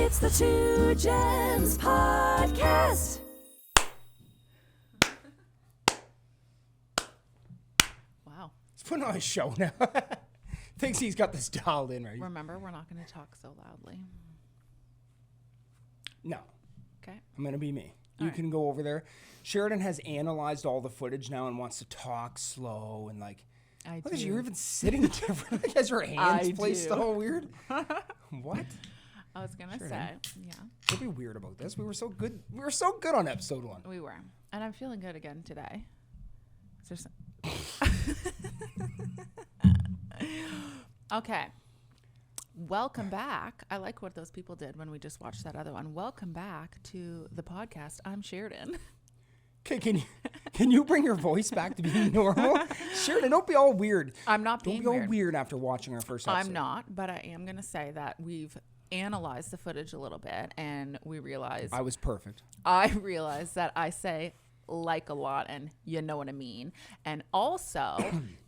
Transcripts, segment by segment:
It's the Two Gems Podcast. Wow. He's putting on a show now. Thinks he's got this dialed in, right? Remember, we're not going to talk so loudly. No. Okay. I'm going to be me. You can go over there. Sheridan has analyzed all the footage now and wants to talk slow and like, look at you, you're even sitting different. Like, has your hands placed all weird? What? I was going to say, yeah. Don't be weird about this. We were so good. We were so good on episode 1. We were. And I'm feeling good again today. Is there Okay. Welcome back. I like what those people did when we just watched that other one. Welcome back to the podcast. I'm Sheridan. Okay, can you bring your voice back to being normal? Sheridan, don't be all weird. I'm not being weird. Don't be all weird after watching our first episode. I'm not, but I am going to say that we've analyzed the footage a little bit, and we realized... I was perfect. I realized that I say like a lot, and you know what I mean. And also,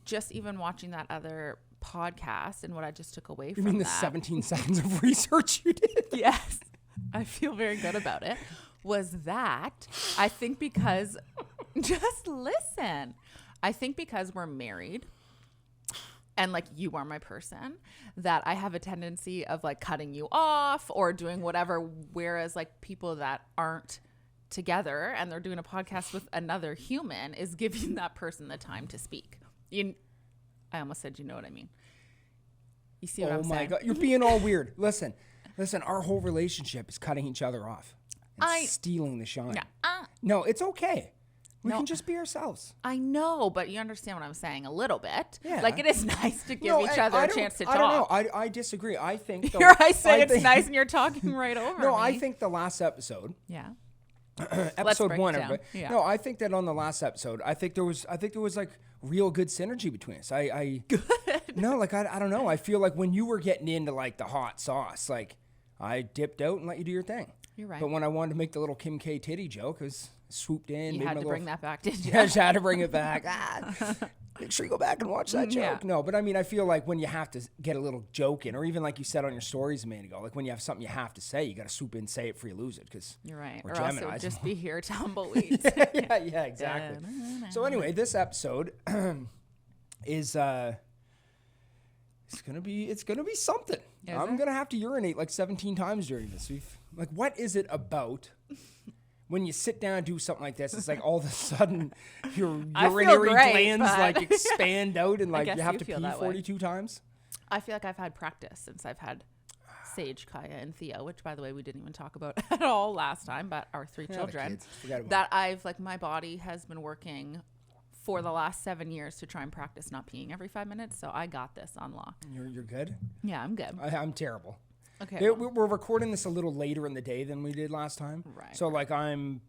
just even watching that other podcast and what I just took away from that. You mean the 17 seconds of research you did? Yes. I feel very good about it. Was that I think because just listen. I think because we're married and like you are my person, that I have a tendency of like cutting you off or doing whatever, whereas like people that aren't together and they're doing a podcast with another human is giving that person the time to speak. I almost said, you know what I mean. You see what I'm saying? Oh my God. You're being all weird. Listen, our whole relationship is cutting each other off and stealing the shine. No, it's okay. We can just be ourselves. I know, but you understand what I'm saying a little bit. Yeah. Like it is nice to give each other a chance to talk. I don't know. I disagree. I think... Here I say it's nice and you're talking right over me. No, I think the last episode... Yeah. episode 1, everybody. Yeah. No, I think that on the last episode, I think there was like real good synergy between us. Good. No, like I don't know. I feel like when you were getting into like the hot sauce, like I dipped out and let you do your thing. You're right. But when I wanted to make the little Kim K titty joke, I was swooped in. You had to bring that back, didn't you? Yeah, I just had to bring it back. Make sure you go back and watch that joke. Yeah. No, but I mean, I feel like when you have to get a little joke in, or even like you said on your stories a minute ago, like when you have something you have to say, you got to swoop in and say it before you lose it. Because you're right. Or else it would just be here tumbleweeds. yeah, exactly. So anyway, this episode is it's gonna be something. I'm gonna have to urinate like 17 times during this. Like, what is it about? When you sit down and do something like this, it's like all of a sudden your urinary glands like expand out and like you have to pee 42 times. I feel like I've had practice since I've had Sage, Kaya, and Theo, which by the way we didn't even talk about at all last time, but our 3 children. That I've like my body has been working for the last 7 years to try and practice not peeing every 5 minutes. So I got this on lock. You're good? Yeah, I'm good. I'm terrible. Okay. We're recording this a little later in the day than we did last time. Right. So like I'm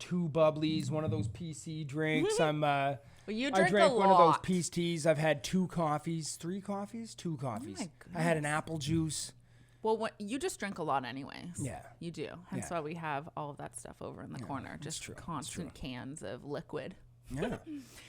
2 bubblies, one of those PC drinks. Well, you drink I drank a one lot. of those peace teas. I've had 2 coffees, 3 coffees, 2 coffees. Oh my I had an apple juice. Well, you just drink a lot anyways. Yeah. You do. Hence why we have all of that stuff over in the corner. Just constant cans of liquid. Yeah.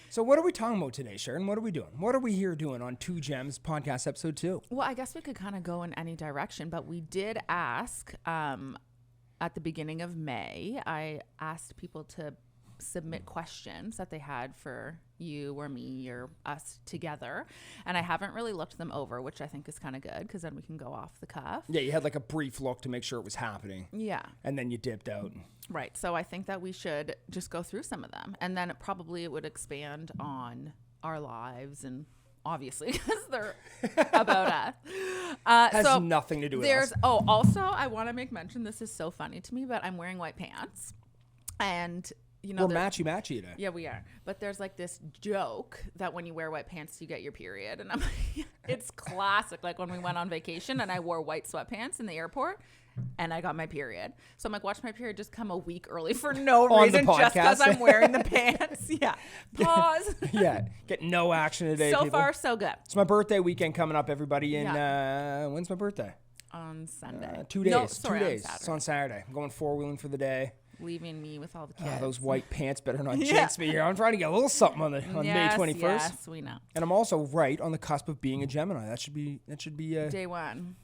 So what are we talking about today, Sharon? What are we doing? What are we here doing on Two Gems podcast episode 2? Well, I guess we could kind of go in any direction, but we did ask at the beginning of May, I asked people to submit questions that they had for you or me or us together, and I haven't really looked them over, which I think is kind of good because then we can go off the cuff. Yeah, you had like a brief look to make sure it was happening. Yeah. And then you dipped out. Right. So I think that we should just go through some of them, and then it would expand on our lives, and obviously because they're about us. Has nothing to do with us. Oh, also I want to make mention, this is so funny to me, but I'm wearing white pants, and you know, we're matchy today. Yeah, we are. But there's like this joke that when you wear white pants, you get your period. And I'm like, it's classic. Like when we went on vacation and I wore white sweatpants in the airport and I got my period. So I'm like, watch my period just come a week early for no reason, just because I'm wearing the pants. Yeah. Pause. Yeah. Get no action today. So people. far, so good. It's my birthday weekend coming up, everybody. And when's my birthday? On Sunday. 2 days. No, sorry, 2 days. On It's on Saturday. I'm going 4-wheeling for the day. Leaving me with all the kids. Those white pants better not jinx me here. I'm trying to get a little something on May 21st. Yes, we know. And I'm also right on the cusp of being a Gemini. That should be day one.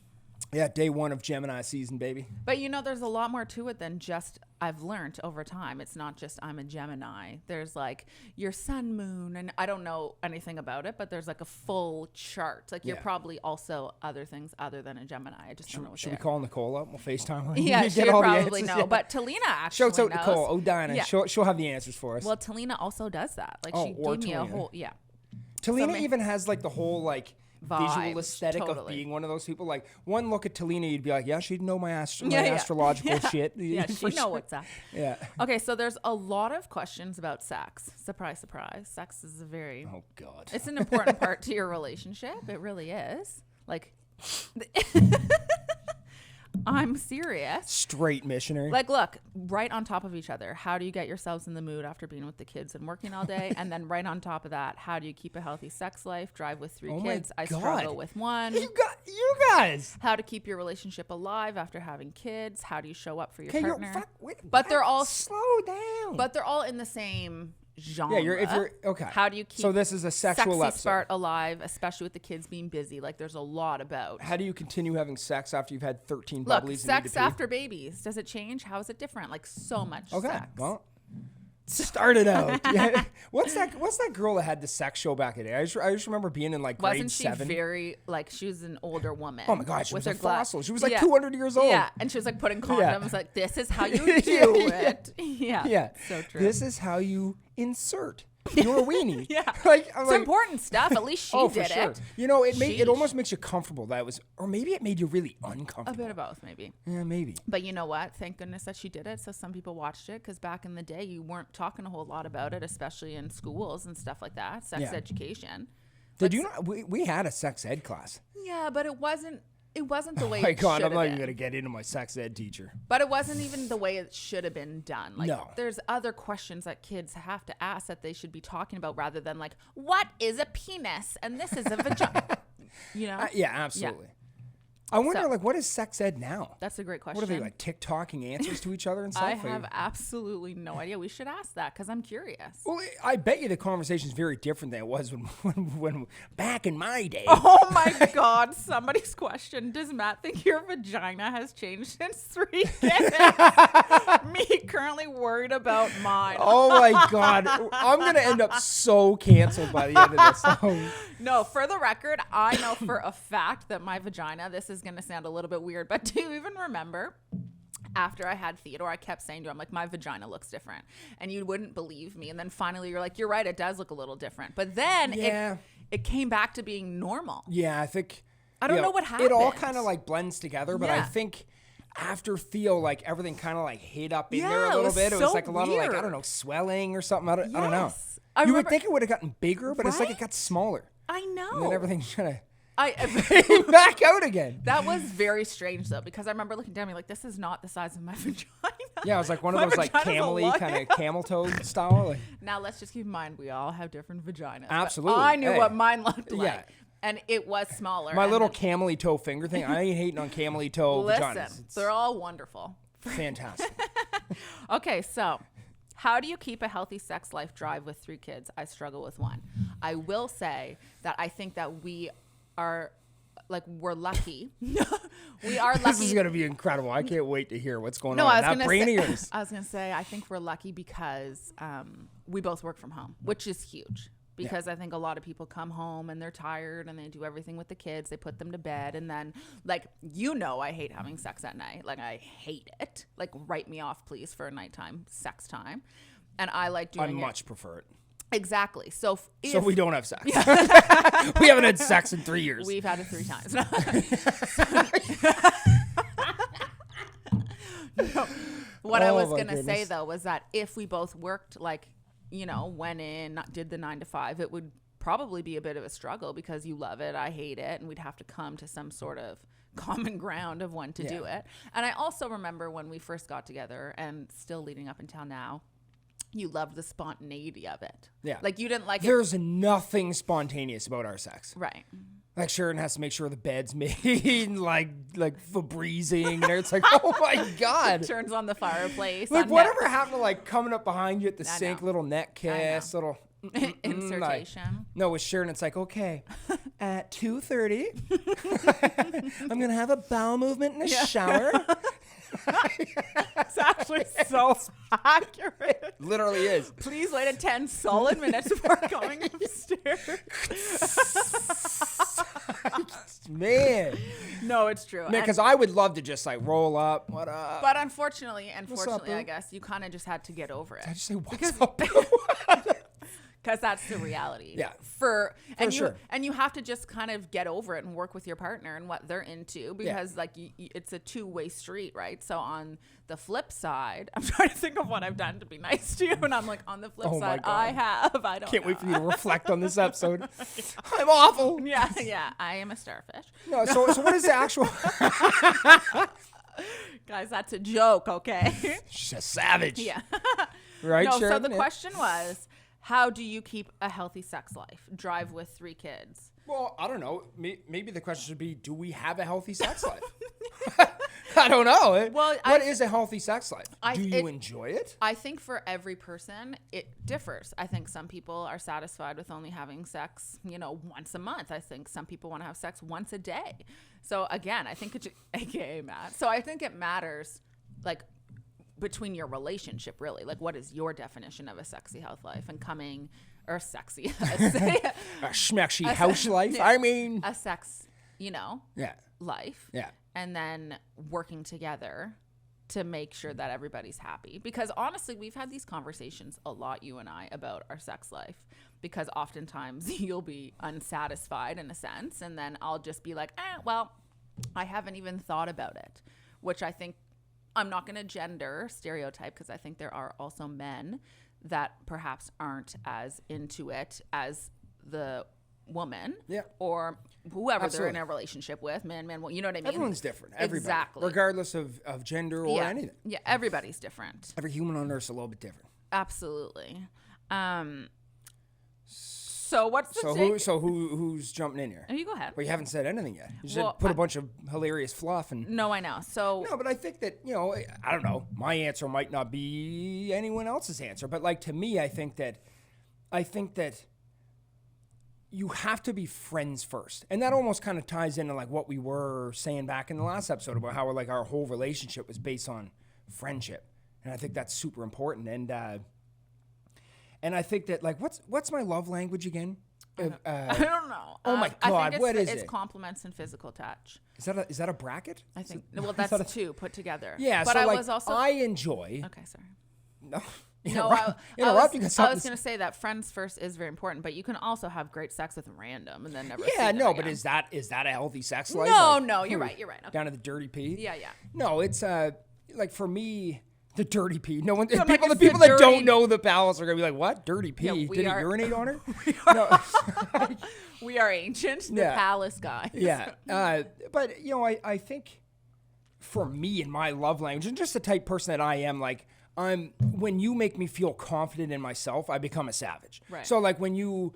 Yeah, day 1 of Gemini season, baby. But there's a lot more to it than just I've learned over time. It's not just I'm a Gemini. There's like your sun, moon, and I don't know anything about it, but there's like a full chart. Like you're probably also other things other than a Gemini. I just don't know what Should we call Nicole up? We'll FaceTime her. Yeah, Get she'd all the probably answers. know. Yeah. But Talina actually Shouts out knows. Nicole. Odina. Yeah. She'll have the answers for us. Well, Talina also does that. Like she or gave me a Talina. whole Talina even has like the whole like Vibes, visual aesthetic of totally. being one of those people. Like one look at Talina, you'd be like, yeah, she'd know my, Yeah. astrological shit. Yeah, she For know sure. what's up. Yeah. Okay, so there's a lot of questions about sex. Surprise, surprise. Sex is a very Oh God. it's an important part to your relationship. It really is. Like I'm serious. Straight missionary. Like, look, right on top of each other. How do you get yourselves in the mood after being with the kids and working all day? And then right on top of that, how do you keep a healthy sex life? Drive with 3 Oh my kids. I God. struggle with 1. You guys. How to keep your relationship alive after having kids? How do you show up for your Okay, partner? wait, But they're all slow down. But they're all in the same genre. if you're okay. How do you keep So this is a sexual sexy episode. spark alive, especially with the kids being busy? Like there's a lot about. How do you continue having sex after you've had 13 Look, bubblies? and need sex to pee? after babies. Does it change? How is it different? Like so much Okay. sex. Well, start it out. Yeah. What's that girl that had the sex show back in the day? I just remember being in like grade Wasn't she 7. very like she was an older woman? Oh my God, she with was a her gla- fossil. She was like Yeah. 200 years old. Yeah, and she was like putting condoms. Yeah. Like this is how you do it. Yeah. Yeah. So true. This is how you insert your weenie. Yeah. Like, I'm It's like, important stuff. At least she oh, did for sure. it. It Sheesh. almost makes you comfortable. Or maybe it made you really A uncomfortable. bit of both, maybe. Yeah, maybe. But you know what? Thank goodness that she did it. So some people watched it because back in the day, you weren't talking a whole lot about it, especially in schools and stuff like that. Sex Yeah. education. Did you not? We had a sex ed class. Yeah, but it wasn't the way Oh my it God, should I'm have not even been. going to get into my sex ed teacher. But it wasn't even the way it should have been done. Like No. there's other questions that kids have to ask that they should be talking about rather than like, what is a penis? And this is a vagina. Yeah, absolutely. I wonder, So- what is sex ed now? That's a great question. What are they, like, TikToking answers to each other and stuff? I Like- have absolutely no idea. We should ask that because I'm curious. Well, I bet you the conversation is very different than it was when back in my day. Oh my God, somebody's question. Does Matt think your vagina has changed since 3 kids? Me currently worried about mine. Oh my God. I'm going to end up so canceled by the end of this. Oh. No, for the record, I know for a fact that my vagina, this is going to sound a little bit weird, but do you even remember? After I had Theodore, I kept saying to him, like, my vagina looks different. And you wouldn't believe me. And then finally you're like, you're right, it does look a little different. But then Yeah. it came back to being normal. Yeah, I think. I don't know what It all happened. kind of like blends together, but I Yeah. think after Theo, like everything kind of like hit up in Yeah, there a it little was bit. It was so like a lot of like, I weird. don't know, swelling or something. I don't know. Yes. I You would remember- think it would have gotten bigger, but it's like it Right? got smaller. I know. And then everything's kind of I came back out again. That was very strange though, because I remember looking down at me like, this is not the size of my vagina. Yeah, it was like one of My those like vagina's a camel-y lot- kind of camel toe style. Like, Now let's just keep in mind we all have different vaginas. But Absolutely. I knew Hey. what mine looked like. Yeah. And it was smaller. my and little then- camel-y toe finger thing. I ain't hating on camel-y toe Listen, vaginas. It's they're all wonderful. fantastic. Okay, so how do you keep a healthy sex life drive with 3 kids? I struggle with 1. I will say that I think that we are, like, we're lucky. We are lucky. This is going to be incredible. I can't wait to hear what's going No, on I in was that gonna brain say, of yours. I was gonna say I think we're lucky because we both work from home, which is huge. Because I think a lot of people come home and they're tired and they do everything with the kids. They put them to bed and then, like, I hate having sex at night. Like, I hate it. Like, write me off, please, for a nighttime sex time. And I like I doing it. much prefer it. Exactly. So So we don't have sex. We haven't had sex in 3 years. We've had it 3 times. No. What I Oh, was my going to say, goodness. though, was that if we both worked, like, went in, did the 9 to 5, it would probably be a bit of a struggle because you love it, I hate it, and we'd have to come to some sort of common ground of when to do it. And I also remember when we first got together and still leading up until now, you loved the spontaneity of it. Yeah. Like, you didn't like it. There's nothing spontaneous about our sex. Right. Like Sheridan has to make sure the bed's made, like Febrezing, and it's like, oh my God. Turns on the fireplace. Like on whatever happened to like coming up behind you at the I sink, know. little neck kiss, little insertion. No, with Sheridan, it's like, okay, at 2:30, I'm going to have a bowel movement in the shower. It's actually so accurate. Literally is. Please wait 10 solid minutes before going upstairs. Man. No, it's true. Man, because I would love to just like roll up. What up? But unfortunately, up, I guess you kind of just had to get over it. I just say, what's up? Because that's the reality. Yeah. And you have to just kind of get over it and work with your partner and what they're into, because like it's a two-way street, right? So on the flip side, I'm trying to think of what I've done to be nice to you, and I'm like, on the flip side, I can't wait for you to reflect on this episode. I'm awful. Yeah, I am a starfish. No, so what is the actual? Guys, that's a joke, okay? She's a savage. Yeah. Right, no, Sheridan? So the question was, how do you keep a healthy sex life? Drive with 3 kids. Well, I don't know. Maybe the question should be, do we have a healthy sex life? I don't know. Well, what is a healthy sex life? Do you enjoy it? I think for every person, it differs. I think some people are satisfied with only having sex, once a month. I think some people want to have sex once a day. So again, I think AKA Matt. So I think it matters, like, between your relationship, really. Like, what is your definition of a sexy health life? And coming, or sexy, a schmexy house life. Yeah, I mean, a sex, life. Yeah. And then working together to make sure that everybody's happy. Because honestly, we've had these conversations a lot, you and I, about our sex life. Because oftentimes you'll be unsatisfied in a sense, and then I'll just be like, well, I haven't even thought about it. Which I think, I'm not going to gender stereotype, because I think there are also men that perhaps aren't as into it as the woman, or whoever they're in a relationship with, man, you know what I mean? Everyone's different. Everybody. Exactly. Regardless of gender or anything. Yeah, everybody's different. Every human on earth is a little bit different. Absolutely. So what's the who's jumping in here? Oh, you go ahead. Well, you haven't said anything yet. You just put a bunch of hilarious fluff and. No, I know. So no, but I think that I don't know. My answer might not be anyone else's answer, but like to me, I think that you have to be friends first, and that almost kind of ties into like what we were saying back in the last episode about how like our whole relationship was based on friendship, and I think that's super important. And I think that like what's my love language again? I don't know. Oh my God, what is it? It's compliments and physical touch. Is that a bracket? I think. Well, that's 2 put together. Yeah, but so I enjoy. Okay, sorry. No. I was going to say that friends first is very important, but you can also have great sex with them random and then never. Yeah, no, but is that a healthy sex life? No, you're right. Okay. Down to the dirty pee. Yeah. No, it's like for me, the dirty pee. No one. No, the people that don't know the palace are gonna be like, "What dirty pee? Yeah, Did he urinate on her?" We are ancient, the palace guys. Yeah, but I think for me and my love language, and just the type person that I am, like. When you make me feel confident in myself, I become a savage. Right. So like when you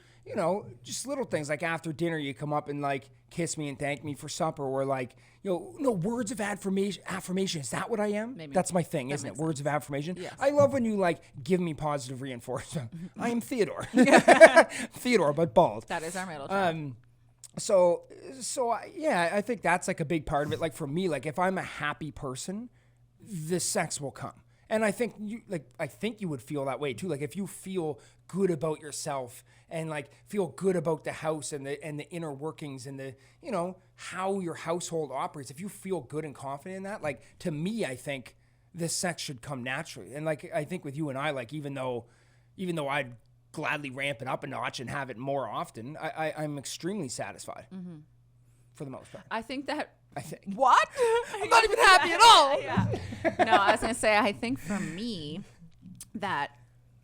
just little things like after dinner, you come up and like kiss me and thank me for supper, or like, words of affirmation. Is that what I am? Maybe. That's my thing, isn't it? Words of affirmation. Yes. I love when you like give me positive reinforcement. I am Theodore. Theodore, but bald. That is our middle child. I think that's like a big part of it. Like for me, like if I'm a happy person, the sex will come. And I think you would feel that way too. Like if you feel good about yourself and like feel good about the house and the inner workings and the how your household operates. If you feel good and confident in that, like to me, I think the sex should come naturally. And like I think with you and I, like even though I'd gladly ramp it up a notch and have it more often, I'm extremely satisfied for the most part. I think. What? I'm not even happy at all. Yeah. No, I was going to say, I think for me that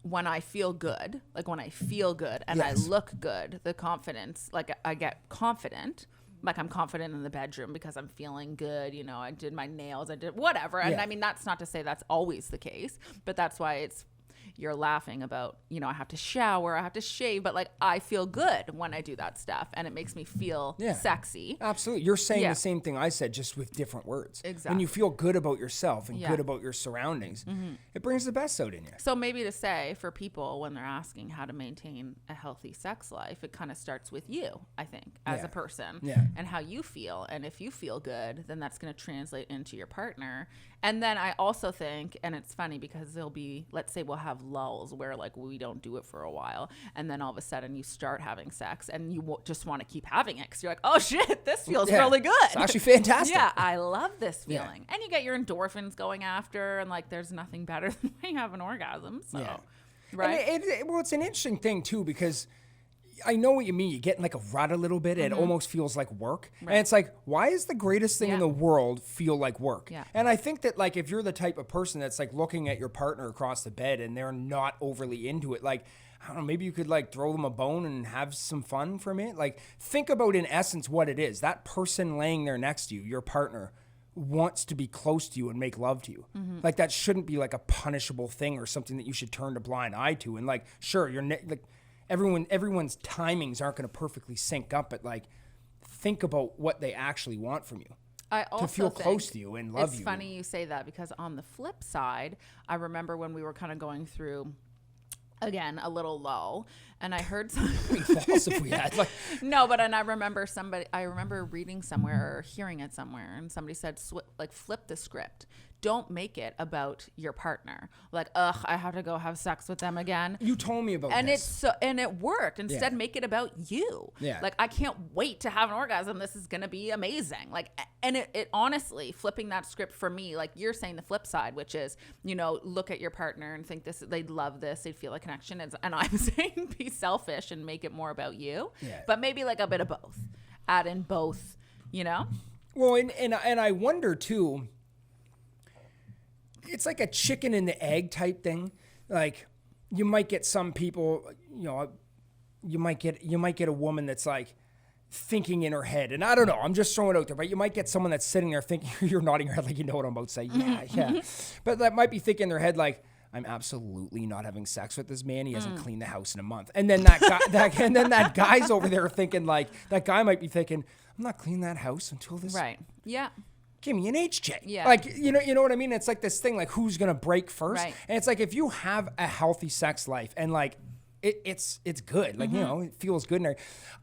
when I feel good and I look good, the confidence, like I get confident, like I'm confident in the bedroom because I'm feeling good. I did my nails, I did whatever. And I mean, that's not to say that's always the case, but that's why you're laughing about, you know, I have to shower, I have to shave, but like I feel good when I do that stuff and it makes me feel sexy. Absolutely. You're saying the same thing I said, just with different words. Exactly. When you feel good about yourself and good about your surroundings, it brings the best out in you. So maybe to say for people when they're asking how to maintain a healthy sex life, it kind of starts with you, I think, as a person and how you feel. And if you feel good, then that's going to translate into your partner. And then I also think, and it's funny because there'll be, let's say we'll have lulls where like we don't do it for a while. And then all of a sudden you start having sex and you just want to keep having it because you're like, oh shit, this feels really good. It's actually fantastic. Yeah, I love this feeling. And you get your endorphins going after and like there's nothing better than when you have an orgasm. So, right. And well, it's an interesting thing too because I know what you mean. You get in like a rut a little bit. And it almost feels like work. Right. And it's like, why is the greatest thing in the world feel like work? Yeah. And I think that like if you're the type of person that's like looking at your partner across the bed and they're not overly into it, like, I don't know, maybe you could like throw them a bone and have some fun from it. Like think about in essence what it is. That person laying there next to you, your partner, wants to be close to you and make love to you. Like that shouldn't be like a punishable thing or something that you should turn a blind eye to. And like, sure, you're like, everyone's timings aren't going to perfectly sync up, but like think about what they actually want from you. I also to feel close to you and love you. It's funny you say that because on the flip side, I remember when we were kind of going through again a little lull and I heard something false if we had like no, but and I remember reading somewhere or hearing it somewhere and somebody said like flip the script. Don't make it about your partner. Like, ugh, I have to go have sex with them again. You told me about this. And it worked. Instead, make it about you. Yeah. Like, I can't wait to have an orgasm. This is going to be amazing. Like, and it honestly, flipping that script for me, like you're saying the flip side, which is, you know, look at your partner and think they'd love this. They'd feel a connection. And I'm saying be selfish and make it more about you. Yeah. But maybe like a bit of both. Add in both, you know? Well, and I wonder too, it's like a chicken and the egg type thing. Like you might get some people, you know, you might get a woman that's like thinking in her head, and I don't know, I'm just throwing it out there, but you might get someone that's sitting there thinking, you're nodding your head like you know what I'm about to say. Yeah. But that might be thinking in their head like, I'm absolutely not having sex with this man. He hasn't cleaned the house in a month. And then that guy's over there thinking like, that guy might be thinking, I'm not cleaning that house until this. Right. Yeah. Give me an HJ. Yeah. Like, you know what I mean? It's like this thing, like who's going to break first? Right. And it's like, if you have a healthy sex life and like, it's good. Like, you know, it feels good. And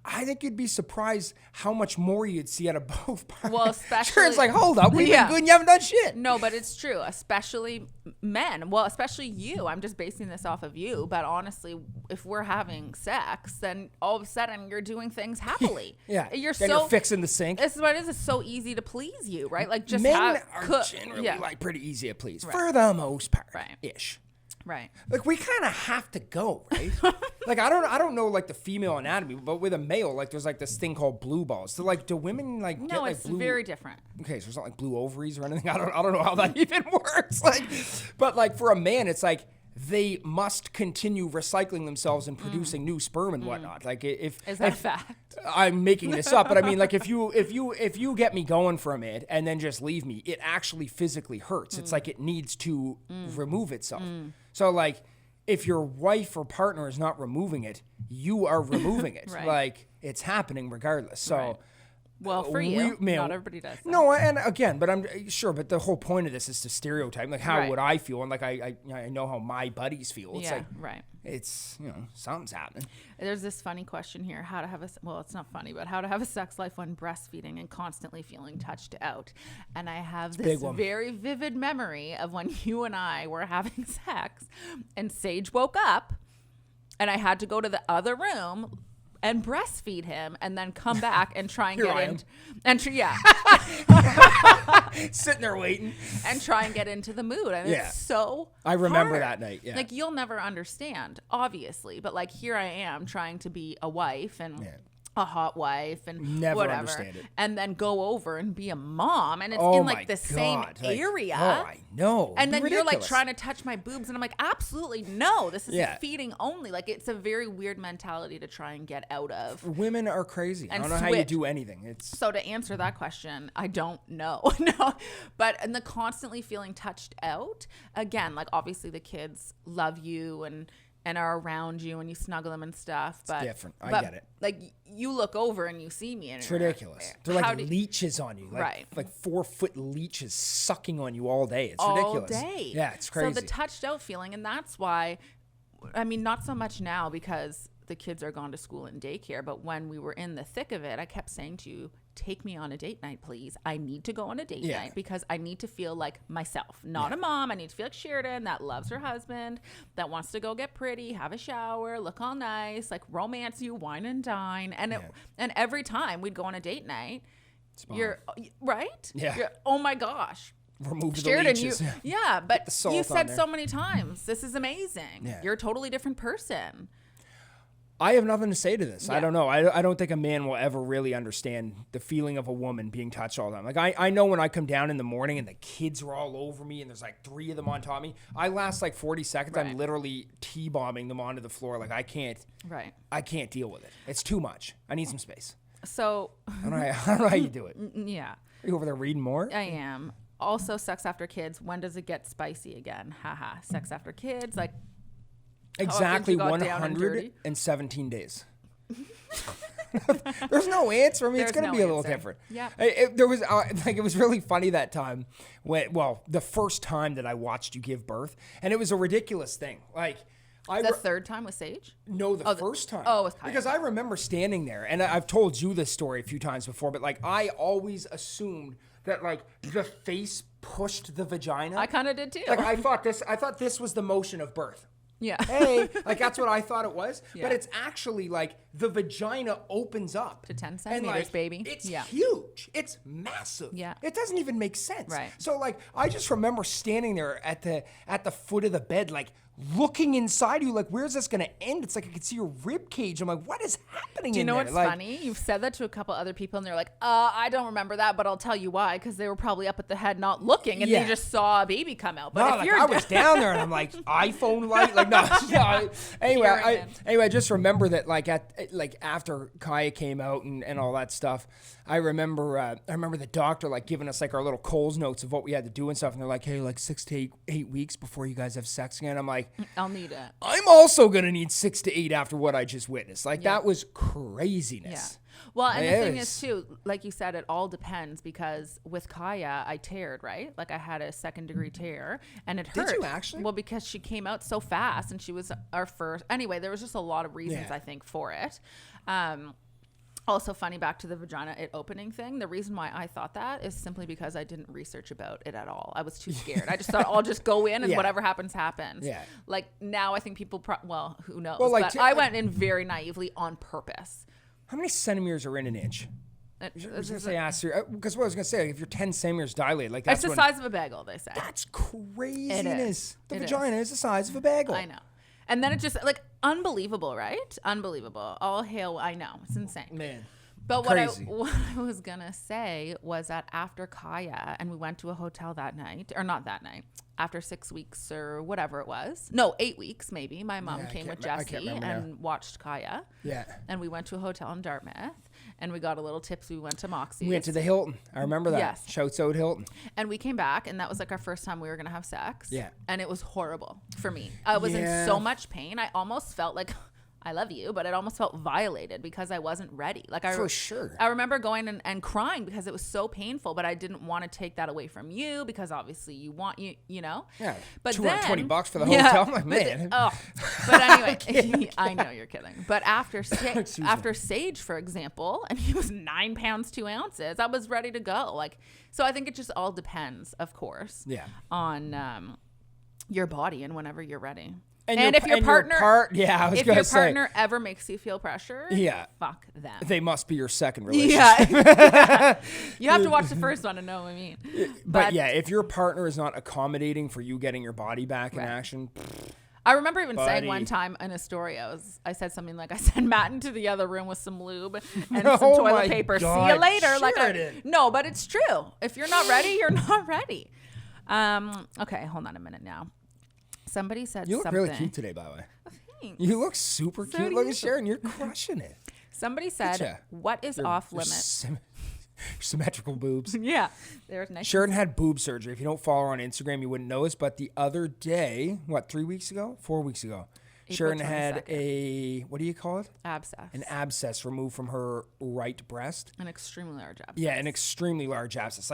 I think you'd be surprised how much more you'd see out of both parties. Well, especially. Sure, it's like, hold up, we've been good and you haven't done shit. No, but it's true. Especially men. Well, especially you. I'm just basing this off of you. But honestly, if we're having sex, then all of a sudden you're doing things happily. Yeah. You're you're fixing the sink. This is what it is. It's so easy to please you, right? Like just men are generally like pretty easy to please for the most part. Right. Ish. Right. Like we kind of have to go, right? Like I don't know like the female anatomy, but with a male, like there's like this thing called blue balls. So like, do women like no? get, like, It's blue... very different. Okay, so it's not like blue ovaries or anything. I don't know how that even works. Like, but like for a man, it's like they must continue recycling themselves and producing new sperm and whatnot. Like if is that a fact? I'm making this up, but I mean like if you get me going for a minute and then just leave me, it actually physically hurts. It's like it needs to remove itself. So like if your wife or partner is not removing it, you are removing it. Right. Like it's happening regardless. So. Right. Well, for you, not everybody does that. No, and again, but I'm sure. But the whole point of this is to stereotype. Like, how would I feel? And like, I know how my buddies feel. It's like, it's something's happening. There's this funny question here: how to have it's not funny, but how to have a sex life when breastfeeding and constantly feeling touched out. And I have this very vivid memory of when you and I were having sex, and Sage woke up, and I had to go to the other room and breastfeed him and then come back and try and get into sitting there waiting and try and get into the mood. And it's so I remember hard. that night. Yeah. Like you'll never understand, obviously, but like here I am trying to be a wife and a hot wife and Never whatever, understand it. and then go over and be a mom, and it's Oh in my like the same God. area. Oh, I know. And then Ridiculous. you're like trying to touch my boobs, and I'm like, absolutely no, this is Yeah. feeding only. Like, it's a very weird mentality to try and get out of. Women are crazy. I And don't know how you switch. do anything. It's So to answer that question, I don't know. No, but and the constantly feeling touched out again, like obviously the kids love you and are around you and you snuggle them and stuff. But different. I but, get it. Like you look over and you see me, and It's you're ridiculous. like, They're how like do- leeches on you. Like, Right. Like 4-foot leeches sucking on you all day. It's all ridiculous. day. Yeah, it's crazy. So the touched out feeling, and that's why, I mean, not so much now because the kids are gone to school and daycare, but when we were in the thick of it, I kept saying to you, take me on a date night, please. I need to go on a date night because I need to feel like myself, not a mom. I need to feel like Sheridan that loves her husband, that wants to go get pretty, have a shower, look all nice, like romance you, wine and dine. And and every time we'd go on a date night, you're right. Yeah. You're, oh my gosh. Remove the Sheridan, leeches. but the salt you on said there. so many times, this is amazing. Yeah. You're a totally different person. I have nothing to say to this. Yeah. I don't know. I don't think a man will ever really understand the feeling of a woman being touched all the time. Like, I know when I come down in the morning and the kids are all over me and there's like 3 of them on top of me, I last like 40 seconds. Right. I'm literally T-bombing them onto the floor. Like, I can't deal with it. It's too much. I need some space. So, I don't know how you do it. yeah, Are you over there reading more? I am. Also, sex after kids. When does it get spicy again? Haha. Sex after kids. Like, Exactly you got down and dirty? 117 days. There's no answer. I mean, it's There's going to no be a little answer. different. Yeah. There was it was really funny that time when, the first time that I watched you give birth, and it was a ridiculous thing. Like, the third time with Sage? No, the first time. Oh, with Kaya. Because I remember standing there, and I've told you this story a few times before, but like I always assumed that like the face pushed the vagina. I kind of did too. Like I thought this was the motion of birth. Yeah. Hey, like that's what I thought it was. Yeah. But it's actually like the vagina opens up To 10 and, centimeters, like, baby. It's Yeah. huge. It's massive. Yeah. It doesn't even make sense. Right. So like I just remember standing there at the foot of the bed, like looking inside you, like where's this gonna end? It's like I could see your rib cage. I'm like, what is happening? Do you in know there? what's Like, funny? You've said that to a couple other people, and they're like, I don't remember that, but I'll tell you why, because they were probably up at the head not looking, and Yeah. they just saw a baby come out. But No, if like you're I was down there and I'm like iPhone light, like no. Yeah, anyway, I just remember that like after Kaya came out and all that stuff, I remember the doctor like giving us like our little Coles notes of what we had to do and stuff, and they're like, hey, like 6 to 8 weeks before you guys have sex again. I'm like, I'll need it. I'm also gonna need 6 to 8 after what I just witnessed. Like that was craziness. Yeah. Well, and It the thing is. is too, like you said, it all depends, because with Kaya, I teared, right? Like I had a 2nd-degree tear, and it hurt. Did you actually? Well, because she came out so fast, and she was our first. Anyway, there was just a lot of reasons, Yeah. I think, for it. Also funny, back to the vagina it opening thing. The reason why I thought that is simply because I didn't research about it at all. I was too scared. I just thought I'll just go in and Yeah. whatever happens, happens. Yeah. Like now I think people, well, who knows? Well, like, but I went in very naively on purpose. How many centimeters are in an inch? I was It's gonna say ask you because what I was gonna say, if you're 10 centimeters dilated, like that's the when, size of a bagel, they say. that's craziness. The It vagina is the size of a bagel. I know. And then it just, like, unbelievable, right? Unbelievable. All hail, I know. It's insane. Man. But what I Crazy. was going to say was that after Kaya, and we went to a hotel that night, or not that night, after 6 weeks or whatever it was. No, 8 weeks maybe. My mom Yeah, I came can't with I can't Jesse remember and watched Kaya. Yeah. And we went to a hotel in Dartmouth, and we got a little tipsy. We went to Moxie's. We went to the Hilton. I remember that. Yes. Shouts out Hilton. And we came back, and that was like our first time we were going to have sex. Yeah. And it was horrible for me. I was in Yeah. so much pain. I almost felt like, I love you, but it almost felt violated because I wasn't ready. Like For sure. I remember going and crying because it was so painful, but I didn't want to take that away from you because obviously you want, you know? Yeah. But $220 for the Yeah. hotel. I'm like, man. But anyway, I know you're kidding. But after Excuse me. after Sage, for example, and he was 9 pounds 2 ounces, I was ready to go. Like, so I think it just all depends, of course, Yeah. on your body and whenever you're ready. And if your partner, yeah, I was if gonna your say, partner ever makes you feel pressure, Yeah. fuck them. they must be your second relationship. Yeah, you have to watch the first one to know what I mean. But yeah, if your partner is not accommodating for you getting your body back in Right. action, I remember even saying Buddy. one time in a story, I said something like, I sent Matt into the other room with some lube and Oh some my toilet paper. God, See you later. Sheridan. No, but it's true. If you're not ready, you're not ready. Okay, hold on a minute now. Somebody said You look something. really cute today, by the way. Thanks. You look super So cute. do Look you. at Sharon. You're crushing it. Somebody said, ya. what is off limits? Symmetrical boobs. Yeah. They're nice. Sharon had boob surgery. If you don't follow her on Instagram, you wouldn't know this. But the other day, 4 weeks ago? April Sharon had 22nd. what do you call it? Abscess. An abscess removed from her right breast. An extremely large abscess. Yeah, an extremely large abscess.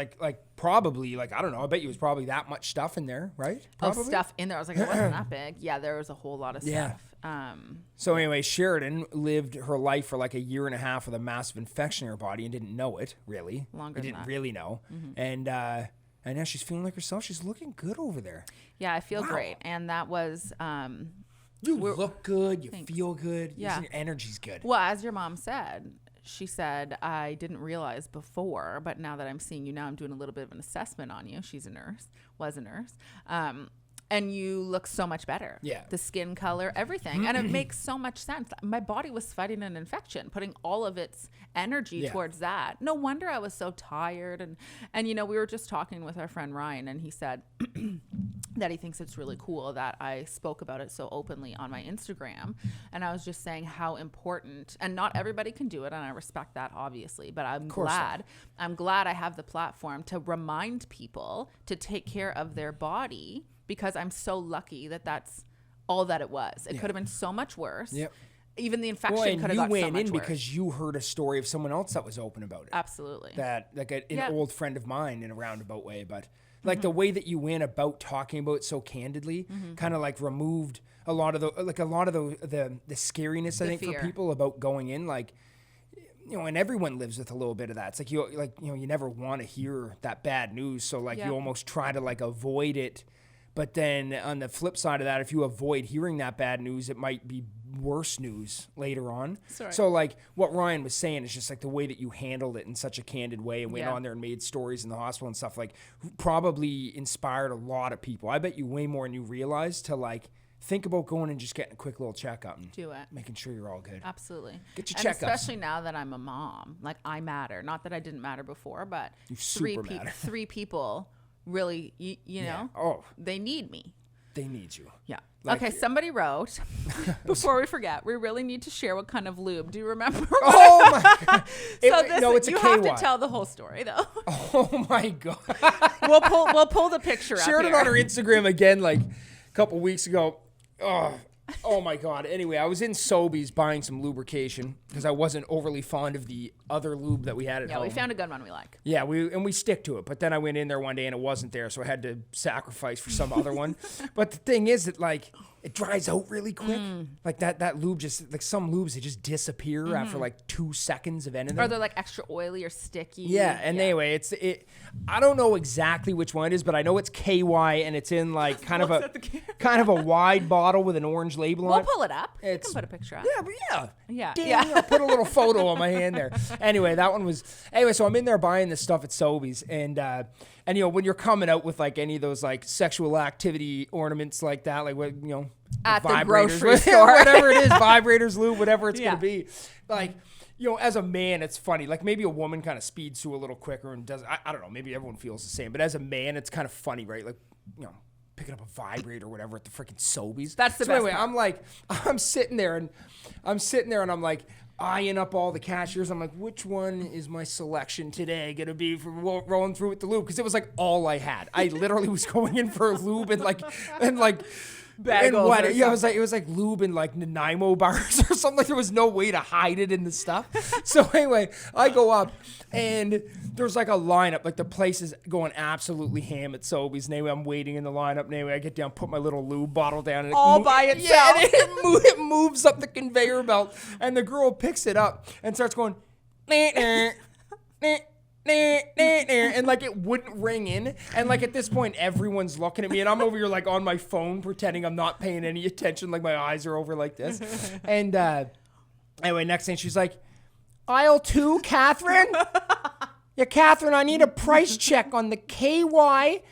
Probably, I don't know. I bet you it was probably that much stuff in there, right? Probably. Of stuff in there. I was like, it wasn't that big. Yeah, there was a whole lot of Yeah. stuff. So anyway, Sheridan lived her life for like a year and a half with a massive infection in her body and didn't know it, really. Longer He than didn't that. really know. And now she's feeling like herself. She's looking good over there. Yeah, I feel Wow. great. And that was, You look good. You Thanks. feel good. Yeah. Your energy's good. well, as your mom said, she said, I didn't realize before, but now that I'm seeing you now, I'm doing a little bit of an assessment on you. She's a nurse, was a nurse. And you look so much better. Yeah. The skin color, everything. And it makes so much sense. My body was fighting an infection, putting all of its energy Yeah. towards that. No wonder I was so tired. And we were just talking with our friend Ryan, and he said that he thinks it's really cool that I spoke about it so openly on my Instagram. And I was just saying how important, and not everybody can do it, and I respect that, obviously, but I'm course not. glad I have the platform to remind people to take care of their body, because I'm so lucky that that's all that it was. It could have been so much worse. Yep. Even the infection Well, could and have you got so went much in worse. because you heard a story of someone else that was open about it. Absolutely. That an Yeah. old friend of mine in a roundabout way, but the way that you went about talking about it so candidly, kind of removed a lot of the scariness I think fear. for people about going in, and everyone lives with a little bit of that. It's you never want to hear that bad news, so Yeah. you almost try to avoid it. But then on the flip side of that, if you avoid hearing that bad news, it might be worse news later on. Sorry. So what Ryan was saying is just the way that you handled it in such a candid way and went Yeah. on there and made stories in the hospital and stuff, probably inspired a lot of people. I bet you way more than you realize to think about going and just getting a quick little checkup and Do it. making sure you're all good. Absolutely. Get your And checkups. especially now that I'm a mom, I matter. Not that I didn't matter before, but You super matter. three people really, you know, Oh, they need me. they need you. Yeah. Like- Okay, somebody wrote, before we forget, we really need to share what kind of lube. Do you remember? Oh my God. It's a you KY. have to tell the whole story, though. Oh my God. We'll pull the picture up Shared it here. on her Instagram again a couple weeks ago. Oh my God. Anyway, I was in Sobeys buying some lubrication because I wasn't overly fond of the other lube that we had at Yeah, home. we found a good one we like. Yeah, we stick to it. But then I went in there one day and it wasn't there, so I had to sacrifice for some other one. But the thing is that it dries out really quick. That lube just some lubes they just disappear after 2 seconds of anything. Or they're extra oily or sticky. Yeah, and anyway, I don't know exactly which one it is, but I know it's KY and it's in kind of a wide bottle with an orange label We'll on it. pull it up. You It's- can put a picture up. Yeah, but yeah. Yeah, Dang, yeah. I'll put a little photo on my hand there. Anyway, that one was. Anyway, so I'm in there buying this stuff at Sobeys, and when you're coming out with any of those sexual activity ornaments like that, At the vibrators, grocery store. whatever it is, vibrators, lube, whatever it's Yeah. gonna be, as a man, it's funny. Maybe a woman kind of speeds through a little quicker and does. I don't know. Maybe everyone feels the same, but as a man, it's kind of funny, right? Picking up a vibrator or whatever at the freaking Sobeys. That's the so best anyway, part. I'm sitting there and I'm eyeing up all the cashiers. I'm which one is my selection today going to be for rolling through with the lube? Because it was all I had. I literally was going in for a lube and Bagels or it was it was lube and Nanaimo bars or something. There was no way to hide it in the stuff. So anyway, I go up and there's a lineup. The place is going absolutely ham at Sobeys. And anyway, I'm waiting in the lineup. And anyway, I get down, put my little lube bottle down, and All by itself. Yeah, and it moves up the conveyor belt, and the girl picks it up and starts going, and it wouldn't ring in, and at this point everyone's looking at me and I'm over here on my phone pretending I'm not paying any attention, my eyes are over this, and anyway, next thing she's aisle 2, Catherine. Yeah, Catherine, I need a price check on the KY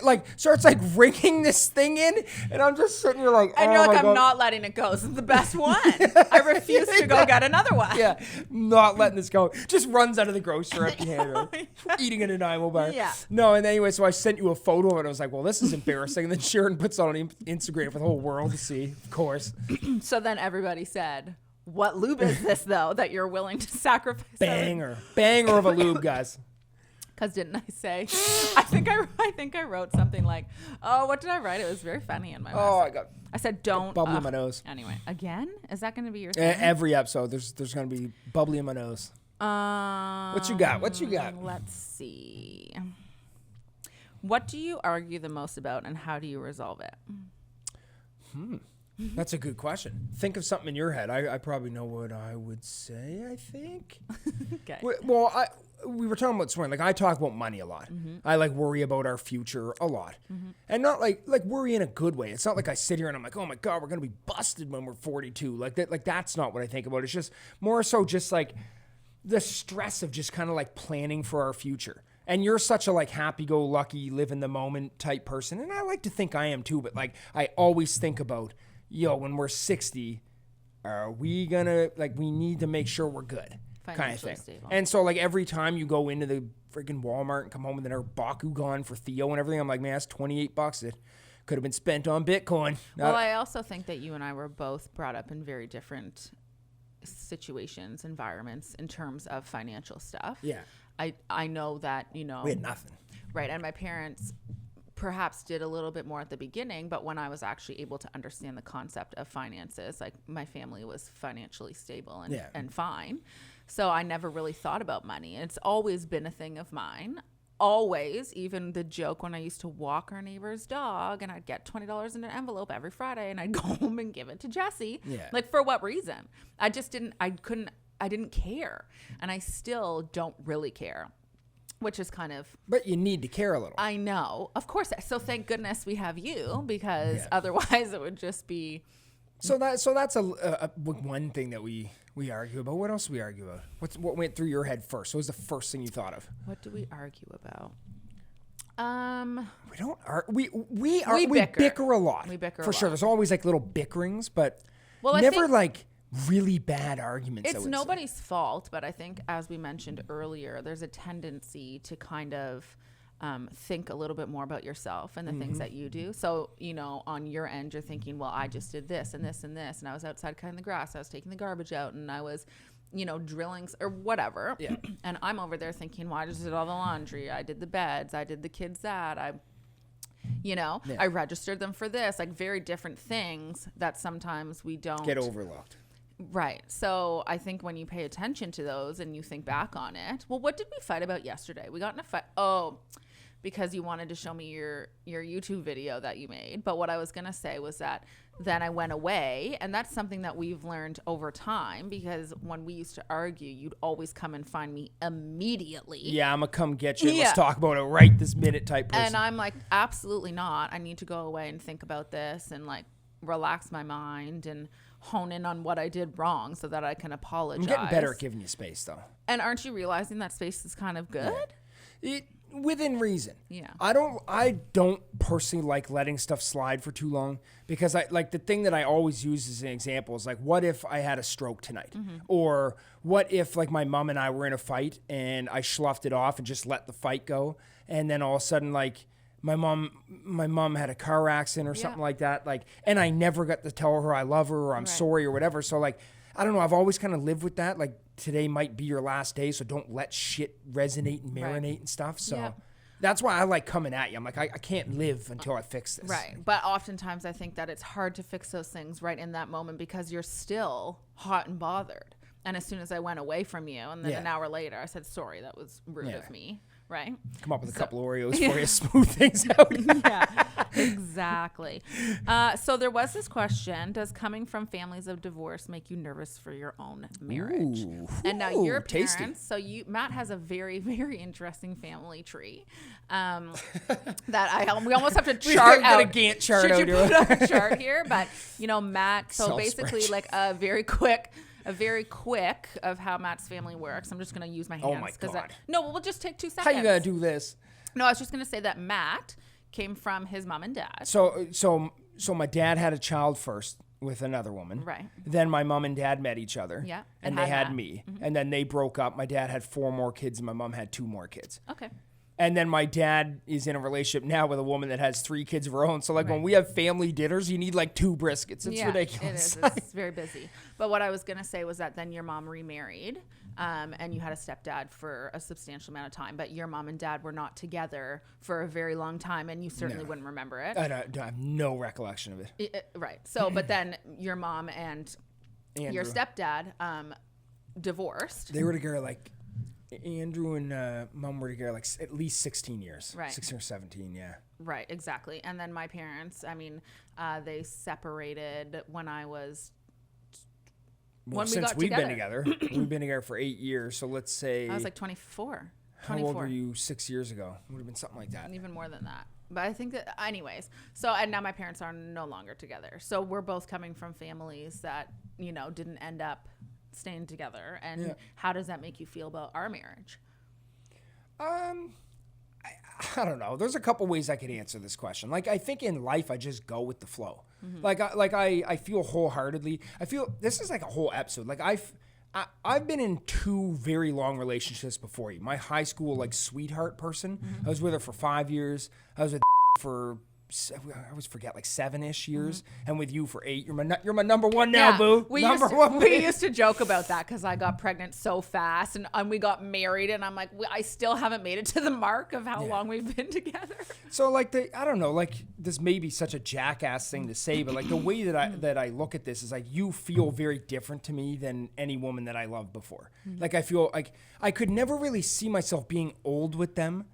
like starts like ringing this thing in, and I'm just sitting here like, And oh you're my like, I'm God. not letting it go. This is the best one. I refuse to go get another one. Yeah, not letting this go. Just runs out of the grocery empty-handed, eating an Nanaimo bar. Yeah. No, and anyway, so I sent you a photo of it. I was like, well, this is embarrassing. And then Sheridan puts it on Instagram for the whole world to see, of course. So then everybody said, what lube is this, though, that you're willing to sacrifice? Banger of a lube, guys. Because didn't I say? I think I wrote something like, oh, what did I write? It was very funny in my message. Oh, I got I said, don't. bubbly in my nose. Anyway, again? Is that going to be your thing? Every episode, there's going to be bubbly in my nose. What you got? Let's see. What do you argue the most about, and how do you resolve it? That's a good question. Think of something in your head. I probably know what I would say, I think. Okay. Well, we were talking about swearing. Like, I talk about money a lot. I like worry about our future a lot. And not like worry in a good way. It's not like I sit here and I'm like, oh my God, we're going to be busted when we're 42. Like that's not what I think about. It's just more so just like the stress of just kind of like planning for our future. And you're such a like happy-go-lucky, live in the moment type person. And I like to think I am too, but like I always think about, when we're 60, are we gonna, like, we need to make sure we're good kind of thing. Stable. And so like every time you go into the freaking Walmart and come home with an Bakugan for Theo and everything, I'm like, man, that's $28. It could have been spent on Bitcoin. Well, I also think that you and I were both brought up in very different situations, environments in terms of financial stuff. Yeah. I know that, We had nothing. Right. And my parents perhaps did a little bit more at the beginning, but when I was actually able to understand the concept of finances, like my family was financially stable and fine. So I never really thought about money. It's always been a thing of mine. Always, even the joke when I used to walk our neighbor's dog and I'd get $20 in an envelope every Friday and I'd go home and give it to Jesse. Yeah. Like, for what reason? I didn't care. And I still don't really care. Which is kind of... But you need to care a little. I know. Of course. So thank goodness we have you, because otherwise it would just be... So that's a one thing that we argue about. What else do we argue about? What went through your head first? What was the first thing you thought of? What do we argue about? We don't argue. We bicker a lot. We bicker for sure. There's always like little bickerings, but I never think like really bad arguments. it's nobody's fault, but I think, as we mentioned earlier, there's a tendency to kind of think a little bit more about yourself and the things that you do. So, on your end, you're thinking, well, I just did this and this and this, and I was outside cutting the grass, I was taking the garbage out, and I was, drilling or whatever. Yeah. And I'm over there thinking, well, I just did all the laundry, I did the beds, I did the kids that, I registered them for this, like very different things that sometimes we don't get overlooked. Right. So I think when you pay attention to those and you think back on it, well, what did we fight about yesterday? We got in a fight. Oh, because you wanted to show me your YouTube video that you made. But what I was going to say was that then I went away, and that's something that we've learned over time, because when we used to argue, you'd always come and find me immediately. Yeah, I'm going to come get you. Yeah. Let's talk about it right this minute type person. And I'm like, absolutely not. I need to go away and think about this and like relax my mind and hone in on what I did wrong so that I can apologize. I'm getting better at giving you space, though. And aren't you realizing that space is kind of good? Yeah. Within reason. Yeah. I don't personally like letting stuff slide for too long, because I like the thing that I always use as an example is like, what if I had a stroke tonight? Or what if like my mom and I were in a fight and I sloughed it off and just let the fight go, and then all of a sudden like my mom had a car accident or something like that, like, and I never got to tell her I love her or I'm sorry or whatever. So like, I don't know, I've always kind of lived with that. Like, today might be your last day, so don't let shit resonate and marinate and stuff. So that's why I like coming at you. I'm like, I can't live until I fix this. Right. But oftentimes I think that it's hard to fix those things right in that moment, because you're still hot and bothered. And as soon as I went away from you, and then an hour later, I said, sorry, that was rude of me. Right? Come up with a couple Oreos for you, smooth things out. Yeah, exactly. So there was this question: does coming from families of divorce make you nervous for your own marriage? Ooh, and now your tasty. parents. So Matt has a very, very interesting family tree. That we almost have to chart out. A Gantt chart Should out you here. put up a chart here? But Matt. So basically, like a very quick of how Matt's family works. I'm just going to use my hands. Oh my God. No, we'll just take 2 seconds. How you going to do this? No, I was just going to say that Matt came from his mom and dad. So my dad had a child first with another woman. Right. Then my mom and dad met each other. Yeah. And they had me. Mm-hmm. And then they broke up. My dad had 4 more kids and my mom had 2 more kids. Okay. And then my dad is in a relationship now with a woman that has 3 kids of her own. So, like, when we have family dinners, you need, like, 2 briskets. It's ridiculous. It is. It's very busy. But what I was going to say was that then your mom remarried, and you had a stepdad for a substantial amount of time. But your mom and dad were not together for a very long time, and you certainly wouldn't remember it. I have no recollection of it. Right. So, but then your mom and Andrew. your stepdad divorced. They were together, like... Andrew and Mom were together like at least 16 years. Right. 16 or 17, yeah. Right, exactly. And then my parents, I mean, they separated when I was... Well, since we've been together, we've been together for 8 years. So let's say... I was like 24. How old were you 6 years ago? It would have been something like that. Even more than that. But I think that, anyways. So, and now my parents are no longer together. So we're both coming from families that, you know, didn't end up staying together. And how does that make you feel about our marriage? I don't know. There's a couple ways I could answer this question. Like, I think in life, I just go with the flow. Mm-hmm. I feel wholeheartedly. I feel this is like a whole episode. Like I've been in 2 very long relationships before you. My high school like sweetheart person. Mm-hmm. I was with her for 5 years. I was with for I always forget, like 7-ish years, mm-hmm. and with you for 8. You're my number one now, boo. We used to joke about that because I got pregnant so fast, and we got married, and I'm like, I still haven't made it to the mark of how long we've been together. So like I don't know, like this may be such a jackass thing to say, but like the way that I look at this is like you feel very different to me than any woman that I loved before. Mm-hmm. Like I feel like I could never really see myself being old with them,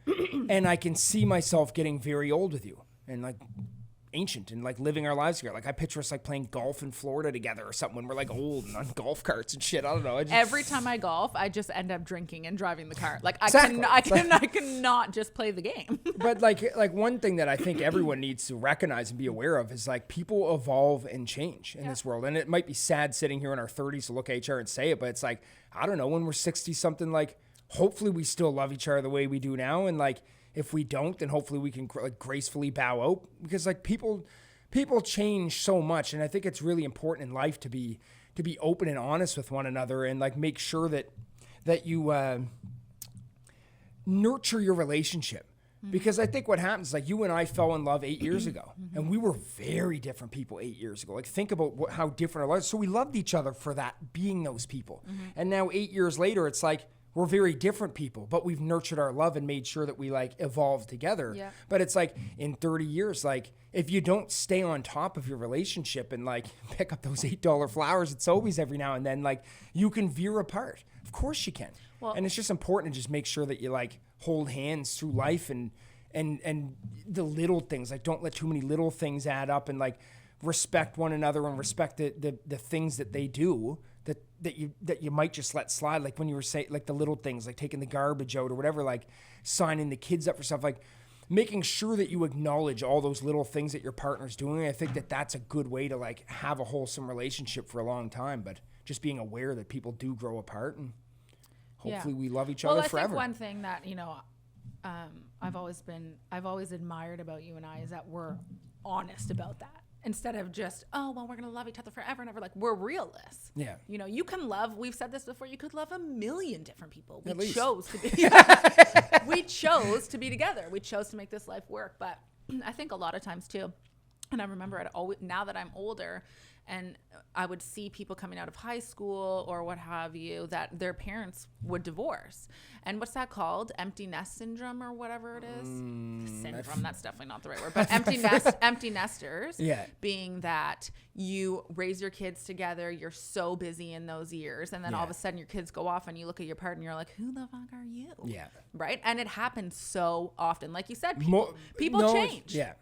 and I can see myself getting very old with you. And like ancient and like living our lives together. Like I picture us like playing golf in Florida together or something when we're like old and on golf carts and shit. I don't know. Every time I golf, I just end up drinking and driving the cart. Like I cannot just play the game. But like one thing that I think everyone needs to recognize and be aware of is like people evolve and change in this world. And it might be sad sitting here in our 30s to look at each other and say it, but it's like, I don't know, when we're 60 something, like hopefully we still love each other the way we do now. And like, if we don't, then hopefully we can like gracefully bow out, because like people change so much, and I think it's really important in life to be open and honest with one another, and like make sure that you nurture your relationship. Mm-hmm. Because I think what happens, like you and I fell in love 8 years ago, mm-hmm. and we were very different people 8 years ago. Like think about how different our lives. So we loved each other for that, being those people, mm-hmm. and now 8 years later, it's like. We're very different people, but we've nurtured our love and made sure that we like evolved together. Yeah. But it's like in 30 years, like if you don't stay on top of your relationship and like pick up those $8 flowers at Sobeys every now and then, like you can veer apart. Of course you can. Well, and it's just important to just make sure that you like hold hands through life and the little things, like don't let too many little things add up, and like respect one another and respect the things that they do. That you might just let slide, like when you were saying, like the little things, like taking the garbage out or whatever, like signing the kids up for stuff, like making sure that you acknowledge all those little things that your partner's doing. I think that that's a good way to like have a wholesome relationship for a long time, but just being aware that people do grow apart, and hopefully we love each other forever. Well, I think one thing that, you know, I've always admired about you and I is that we're honest about that. Instead of just, oh, well, we're going to love each other forever and ever. Like, we're realists. Yeah. You know, you can love, we've said this before, you could love a million different people. We chose to be we chose to be together. We chose to make this life work. But I think a lot of times too, and I remember it always, now that I'm older, and I would see people coming out of high school or what have you, that their parents would divorce. And what's that called? Empty nest syndrome or whatever it is? Syndrome, that's definitely not the right word. But empty nesters, being that you raise your kids together, you're so busy in those years, and then all of a sudden your kids go off and you look at your partner and you're like, who the fuck are you? Yeah. Right? And it happens so often. Like you said, people change. Yeah.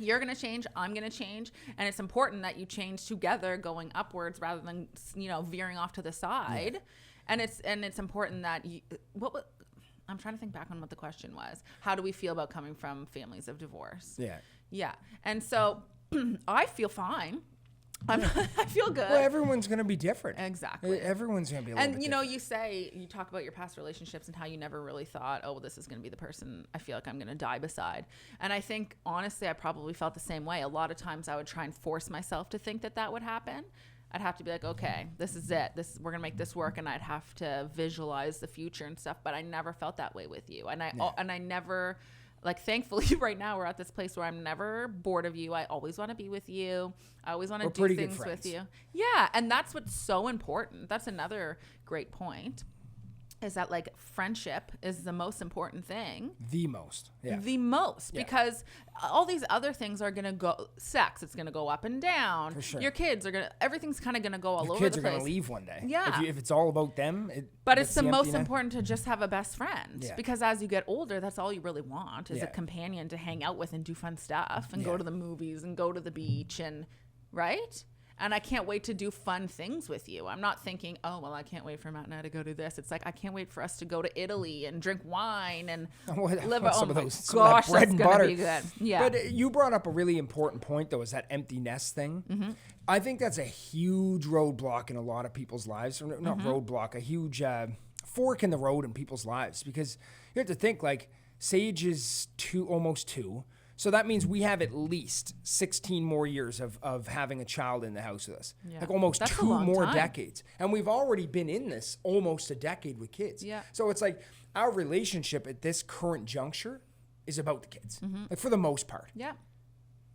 You're going to change. I'm going to change. And it's important that you change together going upwards rather than, you know, veering off to the side. Yeah. And it's important that I'm trying to think back on what the question was. How do we feel about coming from families of divorce? Yeah. Yeah. And so I feel fine. I feel good. Well, everyone's going to be different. Exactly. Everyone's going to be a little bit different. You talk about your past relationships and how you never really thought, oh, well, this is going to be the person I feel like I'm going to die beside. And I think, honestly, I probably felt the same way. A lot of times I would try and force myself to think that would happen. I'd have to be like, okay, this is it. We're going to make this work. And I'd have to visualize the future and stuff. But I never felt that way with you. And I never... Like, thankfully, right now we're at this place where I'm never bored of you. I always want to be with you. I always want to do things with you. Yeah, and that's what's so important. That's another great point, is that, like, friendship is the most important thing. The most. Yeah. The most. Yeah. Because all these other things are going to go, sex, it's going to go up and down. For sure. Your kids are going to, everything's kind of going to go all over the place. Your kids are going to leave one day. Yeah. If it's all about them. But it's the most important to just have a best friend. Yeah. Because as you get older, that's all you really want is a companion to hang out with and do fun stuff and go to the movies and go to the beach and, right? And I can't wait to do fun things with you. I'm not thinking, oh, well, I can't wait for Matt and I to go do this. It's like, I can't wait for us to go to Italy and drink wine and live. Some of that bread and butter. Be good. Yeah. But you brought up a really important point, though, is that empty nest thing. Mm-hmm. I think that's a huge roadblock in a lot of people's lives. Or not roadblock, a huge fork in the road in people's lives. Because you have to think, like, Sage is almost 2. So that means we have at least 16 more years of having a child in the house with us. Yeah. Like almost That's 2 more decades. And we've already been in this almost a decade with kids. Yeah. So it's like our relationship at this current juncture is about the kids. Mm-hmm. Like for the most part. Yeah.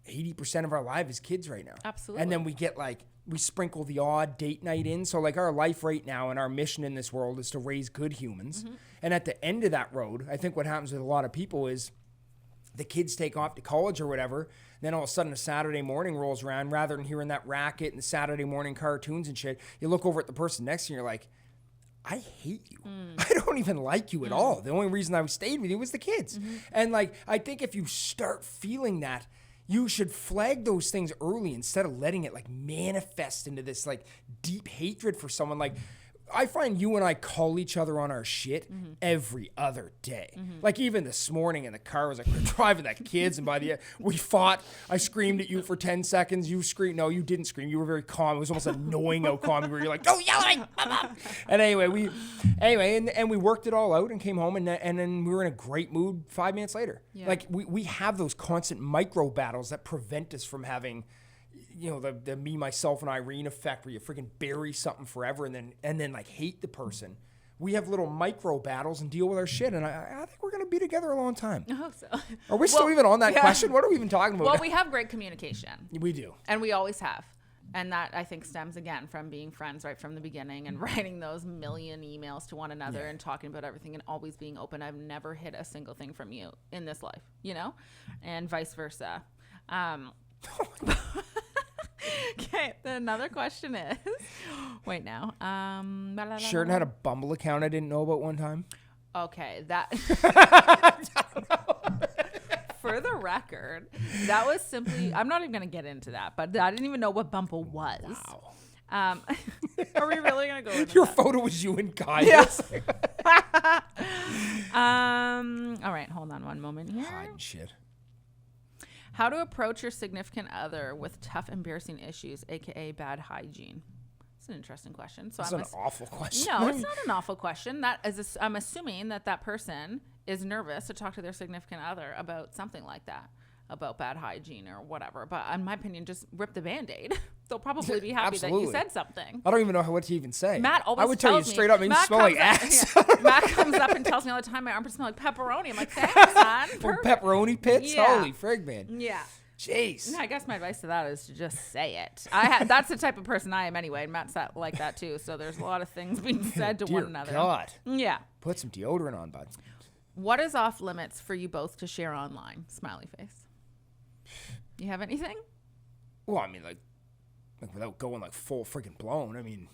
80% of our life is kids right now. Absolutely. And then we sprinkle the odd date night in. So like our life right now and our mission in this world is to raise good humans. Mm-hmm. And at the end of that road, I think what happens with a lot of people is the kids take off to college or whatever. Then all of a sudden a Saturday morning rolls around. Rather than hearing that racket and the Saturday morning cartoons and shit, you look over at the person next to you and you're like, I hate you. I don't even like you at all. The only reason I stayed with you was the kids. Mm-hmm. And like, I think if you start feeling that, you should flag those things early instead of letting it like manifest into this like deep hatred for someone. Like, I find you and I call each other on our shit every other day. Mm-hmm. Like even this morning in the car, I was like, we're driving the kids, and by the end, we fought. I screamed at you for 10 seconds. You screamed. No, you didn't scream. You were very calm. It was almost annoying how calm you were. You're like, don't yell at me. And anyway, we worked it all out and came home, and then we were in a great mood 5 minutes later. Yeah. Like we have those constant micro battles that prevent us from having, you know, the me, myself, and Irene effect where you freaking bury something forever and then like hate the person. We have little micro battles and deal with our shit, and I think we're going to be together a long time. I hope so. Are we still even on that question? What are we even talking about? Well, we have great communication. We do. And we always have. And that, I think, stems, again, from being friends right from the beginning and writing those million emails to one another and talking about everything and always being open. I've never hid a single thing from you in this life, you know, and vice versa. Okay, another question is, wait now. Sheridan had a Bumble account I didn't know about one time. Okay, that... For the record, that was simply... I'm not even going to get into that, but I didn't even know what Bumble was. Wow. Are we really going to go into Your that? photo was you and Kai. Yes. All right, hold on one moment here. Hiding shit. How to approach your significant other with tough, embarrassing issues, a.k.a. bad hygiene. It's an interesting question. So That's an awful question. No, it's not an awful question. I'm assuming that person is nervous to talk to their significant other about something like that, about bad hygiene or whatever. But in my opinion, just rip the Band-Aid. They'll probably be happy that you said something. I don't even know what to even say. Matt always I would tell you straight up, you smell like ass. Matt comes up and tells me all the time my armpits smell like pepperoni. I'm like, thanks, son. Or pepperoni pits? Yeah. Holy frig, man. Yeah. Jeez. I guess my advice to that is to just say it. That's the type of person I am anyway, and Matt's like that too. So there's a lot of things being said to one another. God. Yeah. Put some deodorant on, bud. What is off limits for you both to share online? Smiley face. You have anything? Well, I mean, like without going like full freaking blown. I mean,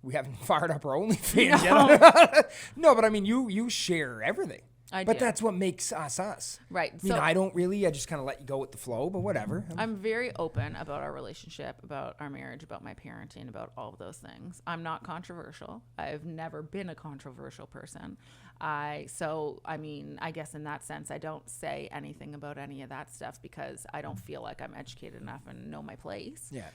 we haven't fired up our OnlyFans yet. No, but I mean, you share everything. But that's what makes us. Right. I mean, I don't really. I just kind of let you go with the flow, but whatever. I'm very open about our relationship, about our marriage, about my parenting, about all of those things. I'm not controversial. I've never been a controversial person. I mean, I guess in that sense, I don't say anything about any of that stuff because I don't feel like I'm educated enough and know my place. Yeah.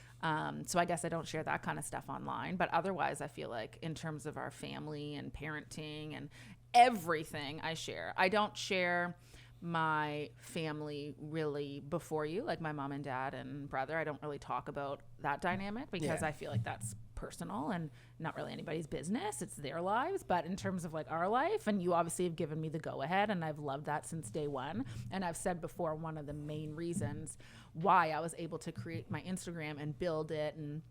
So I guess I don't share that kind of stuff online. But otherwise, I feel like in terms of our family and parenting and everything I share, I don't share my family really before you, like my mom and dad and brother. I don't really talk about that dynamic because I feel like that's personal and not really anybody's business. It's their lives. But in terms of like our life, and you obviously have given me the go ahead, and I've loved that since day one. And I've said before, one of the main reasons why I was able to create my Instagram and build it and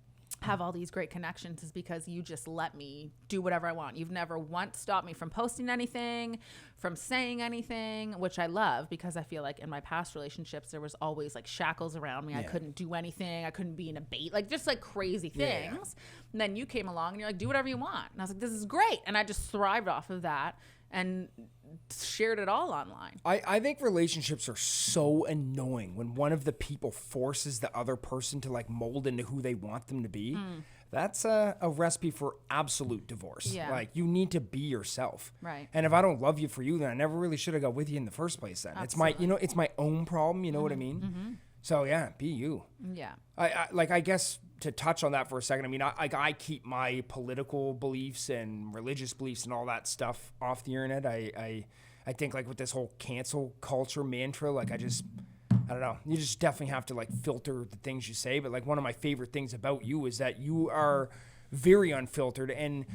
have all these great connections is because you just let me do whatever I want. You've never once stopped me from posting anything, from saying anything, which I love because I feel like in my past relationships, there was always like shackles around me. I couldn't do anything. I couldn't be in a bait, like just like crazy things. And then you came along and you're like, do whatever you want. And I was like, this is great. And I just thrived off of that and shared it all online. I think relationships are so annoying when one of the people forces the other person to like mold into who they want them to be. That's a recipe for absolute divorce. Yeah. Like you need to be yourself. Right. And if I don't love you for you, then I never really should have got with you in the first place then. Absolutely. It's my own problem, you know what I mean? So yeah, be you. Yeah. I guess to touch on that for a second, I mean, I keep my political beliefs and religious beliefs and all that stuff off the internet. I think like with this whole cancel culture mantra, like I don't know, you just definitely have to like filter the things you say. But like one of my favorite things about you is that you are very unfiltered and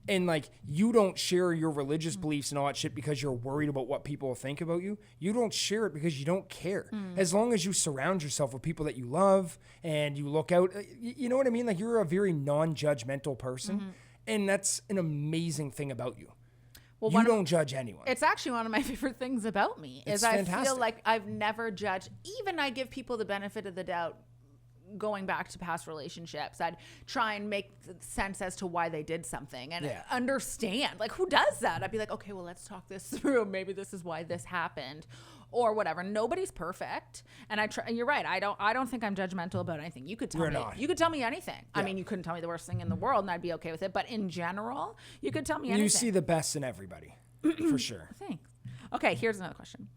like you don't share your religious beliefs and all that shit because you're worried about what people will think about you. You don't share it because you don't care. As long as you surround yourself with people that you love and you look out, you know what I mean? Like you're a very non-judgmental person and that's an amazing thing about you. Well, you don't judge anyone. It's actually one of my favorite things about me is I feel like I've never judged. Even I give people the benefit of the doubt going back to past relationships. I'd try and make sense as to why they did something and understand. Like, who does that? I'd be like, okay, well, let's talk this through. Maybe this is why this happened or whatever. Nobody's perfect. And you're right. I don't think I'm judgmental about anything. You could tell you could tell me anything. Yeah. I mean, you couldn't tell me the worst thing in the world and I'd be okay with it. But in general, you could tell me anything. You see the best in everybody, for sure. Thanks. Okay, here's another question.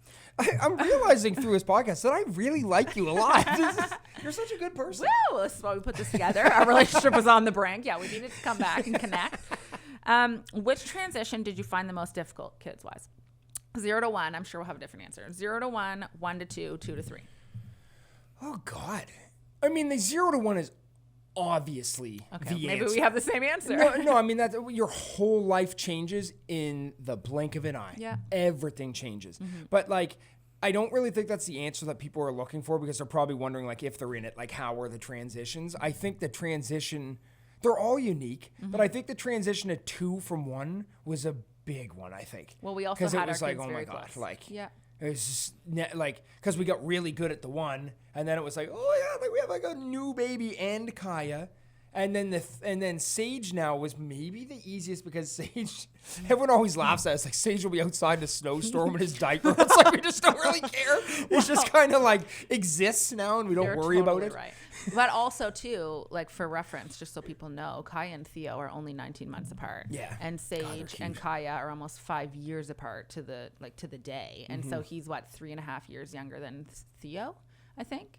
I'm realizing through this podcast that I really like you a lot. You're such a good person. Woo! This is why we put this together. Our relationship was on the brink. Yeah, we needed to come back and connect. Which transition did you find the most difficult, kids-wise? 0 to 1. I'm sure we'll have a different answer. 0 to 1, 1 to 2, 2 to 3. Oh, God. I mean, the 0 to 1 is obviously the maybe answer. We have the same answer. No, I mean, that your whole life changes in the blink of an eye. Yeah. Everything changes. But, like, I don't really think that's the answer that people are looking for because they're probably wondering, like, if they're in it, like, how are the transitions? I think the transition, they're all unique, but I think the transition to 2 from 1 was a big one, I think. Well, we also had our kids like, oh very my God, close. like, yeah. It was just like, because we got really good at the 1, and then it was like, oh yeah, like we have like a new baby and Kaya, and then Sage now was maybe the easiest because Sage, everyone always laughs at us like Sage will be outside in a snowstorm in his diaper. It's like we just don't really care. It just kind of like exists now, and we don't worry about it. Right. But also too, like for reference, just so people know, Kaya and Theo are only 19 months apart. Yeah. And Sage and Kaya are almost 5 years apart to the day. And so he's 3.5 years younger than Theo, I think.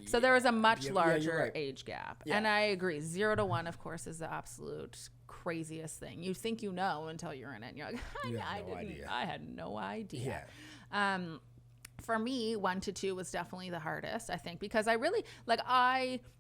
So there was a much larger age gap. Yeah. And I agree. 0 to 1, of course, is the absolute craziest thing. You think you know until you're in it. And you're like, I had no idea. Yeah. For me, 1 to 2 was definitely the hardest, I think, because I really,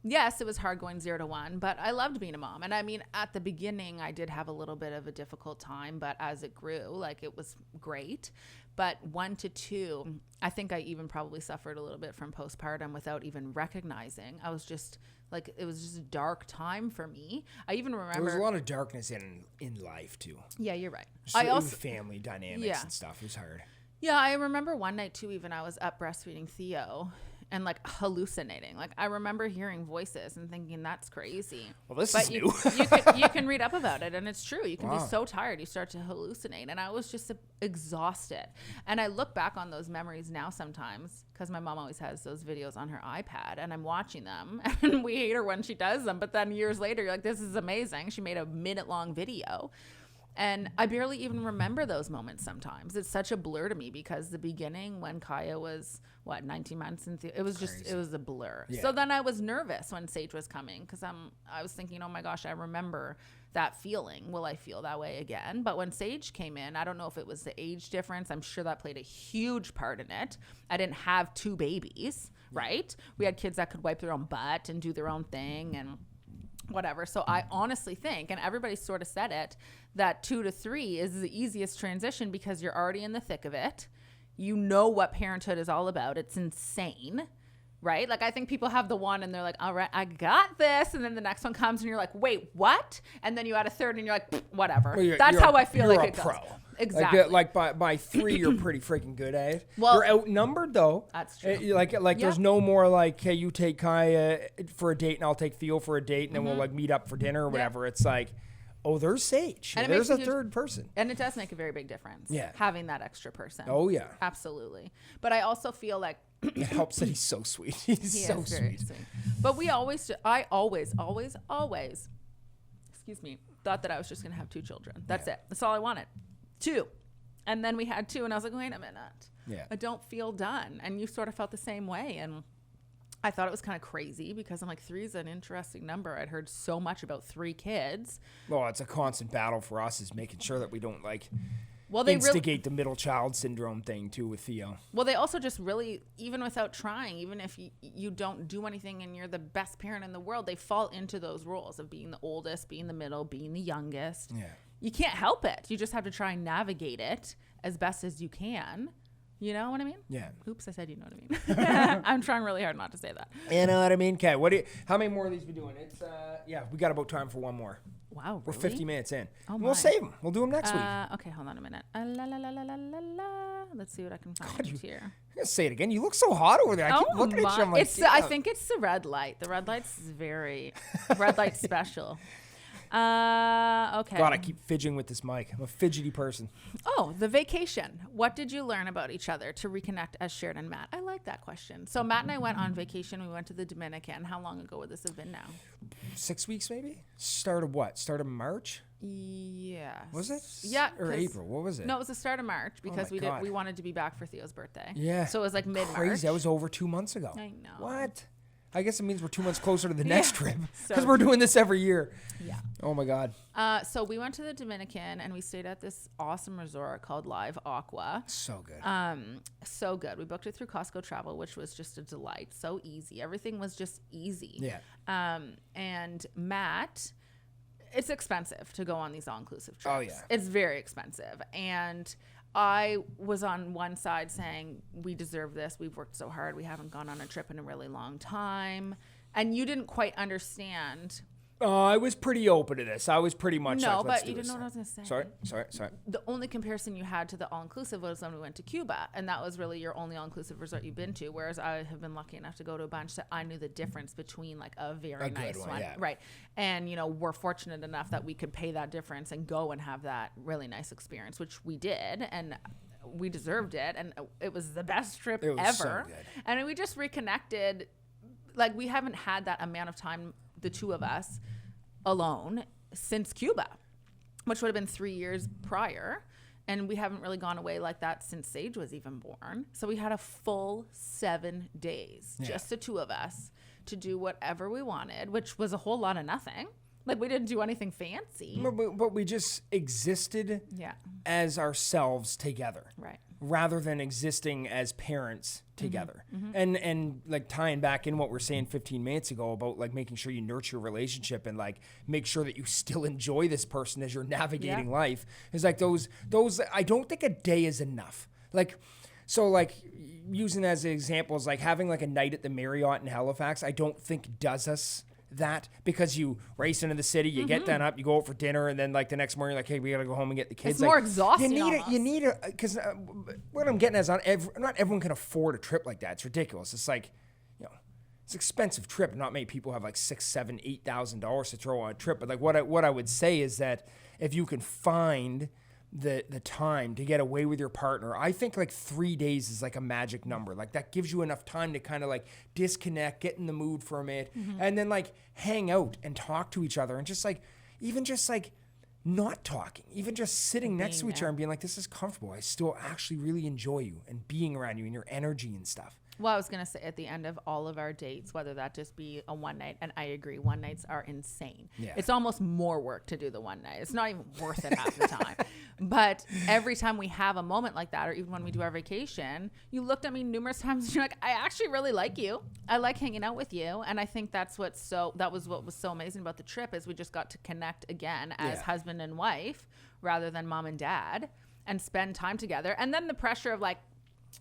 yes, it was hard going 0 to 1, but I loved being a mom. And I mean, at the beginning, I did have a little bit of a difficult time, but as it grew, it was great. But 1 to 2, I think I even probably suffered a little bit from postpartum without even recognizing. I was just it was just a dark time for me. I even remember there was a lot of darkness in life too. Yeah, you're right. So family dynamics and stuff. It was hard. Yeah, I remember one night too, even I was up breastfeeding Theo and hallucinating. I remember hearing voices and thinking that's crazy. Well, this is new. you can read up about it and it's true. You can be so tired, you start to hallucinate. And I was just exhausted. And I look back on those memories now sometimes because my mom always has those videos on her iPad and I'm watching them and we hate her when she does them. But then years later, you're like, this is amazing. She made a 1-minute-long video. And I barely even remember those moments sometimes. It's such a blur to me because the beginning when Kaya was, 19 months? It was just, it was a blur. Yeah. So then I was nervous when Sage was coming because I was thinking, oh my gosh, I remember that feeling. Will I feel that way again? But when Sage came in, I don't know if it was the age difference. I'm sure that played a huge part in it. I didn't have 2 babies, right? We had kids that could wipe their own butt and do their own thing and whatever. So I honestly think, and everybody sort of said it, that 2 to 3 is the easiest transition because you're already in the thick of it. You know what parenthood is all about. It's insane, right? Like I think people have the one and they're like, all right, I got this. And then the next one comes and you're like, wait, what? And then you add a third and you're like, whatever. Well, that's how I feel like it goes. Exactly. Like by 3, you're pretty freaking good at it. Well, you're outnumbered though. That's true. There's no more like, hey, you take Kaya for a date and I'll take Theo for a date and then we'll like meet up for dinner or whatever. It's like, oh, there's Sage. And there's a third person. And it does make a very big difference. Yeah. Having that extra person. Oh yeah. Absolutely. But I also feel like it helps that he's so sweet. He's so sweet. But I always, excuse me, thought that I was just going to have 2 children. That's it. That's all I wanted. 2. And then we had 2 and I was like, wait a minute. Yeah. I don't feel done. And you sort of felt the same way. And I thought it was kind of crazy because I'm like, 3 is an interesting number. I'd heard so much about 3 kids. Well, it's a constant battle for us is making sure that we don't like they instigate the middle child syndrome thing too with Theo. Well, they also just really, even without trying, even if you don't do anything and you're the best parent in the world, they fall into those roles of being the oldest, being the middle, being the youngest. Yeah. You can't help it. You just have to try and navigate it as best as you can. You know what I mean? Yeah. Oops, I said you know what I mean. I'm trying really hard not to say that. You know what I mean? Okay, how many more of these we doing? It's we got about time for one more. Wow, really? We're 50 minutes in. Oh my. We'll save them. We'll do them next week. Okay, hold on a minute. La, la, la, la, la, la, la. Let's see what I can find here. I'm going to say it again. You look so hot over there. I keep looking at you. I'm like, I think it's the red light. The red light's red light special. Okay. God, I keep fidgeting with this mic. I'm a fidgety person. Oh, the vacation. What did you learn about each other to reconnect as Sheridan and Matt? I like that question. So Matt and I went on vacation. We went to the Dominican. How long ago would this have been now? 6 weeks maybe? Start of what? Start of March? Yes. Was it? Yeah. Or April? What was it? No, it was the start of March because God. we wanted to be back for Theo's birthday. Yeah. So it was like mid-March. Crazy. That was over 2 months ago. I know. What? I guess it means we're 2 months closer to the next trip because So we're doing this every year. Yeah. Oh my God. So we went to the Dominican and we stayed at this awesome resort called Live Aqua. So good. So good. We booked it through Costco Travel, which was just a delight. So easy. Everything was just easy. Yeah. And Matt, it's expensive to go on these all-inclusive trips. Oh yeah. It's very expensive. And I was on one side saying, we deserve this. We've worked so hard. We haven't gone on a trip in a really long time. And you didn't quite understand. I was pretty open to this. I was pretty much no, like, let's but do you didn't this. know what I was going to say. Sorry. The only comparison you had to the all-inclusive was when we went to Cuba. And that was really your only all-inclusive resort you've been to. Whereas I have been lucky enough to go to a bunch that I knew the difference between like a very nice one. Yeah. Right. And, we're fortunate enough that we could pay that difference and go and have that really nice experience, which we did. And we deserved it. And it was the best trip ever. So good. And we just reconnected. Like we haven't had that amount of time, the two of us, alone since Cuba, which would have been 3 years prior. And we haven't really gone away like that since Sage was even born. So we had a full 7 days, just the two of us, to do whatever we wanted, which was a whole lot of nothing. Like we didn't do anything fancy. But we just existed as ourselves together. Right. Rather than existing as parents together. Mm-hmm. And like tying back in what we're saying 15 minutes ago about like making sure you nurture a relationship and like make sure that you still enjoy this person as you're navigating life is like those I don't think a day is enough. Like, so like using as an example is like having like a night at the Marriott in Halifax, I don't think does us that, because you race into the city, you get done up, you go out for dinner, and then like the next morning, like, hey, we gotta go home and get the kids. It's more exhausting. You need a because what I'm getting at is not everyone can afford a trip like that. It's ridiculous. It's like, it's an expensive trip. Not many people have like $6,000, $8,000 to throw on a trip. But like what I would say is that if you can find the time to get away with your partner, I think like 3 days is like a magic number. Like that gives you enough time to kind of like disconnect, get in the mood for a minute, and then like hang out and talk to each other and just like even just like not talking, even just sitting next to each there. other and being like, this is comfortable. I still actually really enjoy you and being around you and your energy and stuff. Well, I was going to say at the end of all of our dates, whether that just be a one night, and I agree, one nights are insane. Yeah. It's almost more work to do the one night. It's not even worth it half the time. But every time we have a moment like that, or even when we do our vacation, you looked at me numerous times and you're like, I actually really like you. I like hanging out with you. And I think that was what was so amazing about the trip is we just got to connect again as husband and wife rather than mom and dad and spend time together. And then the pressure of like,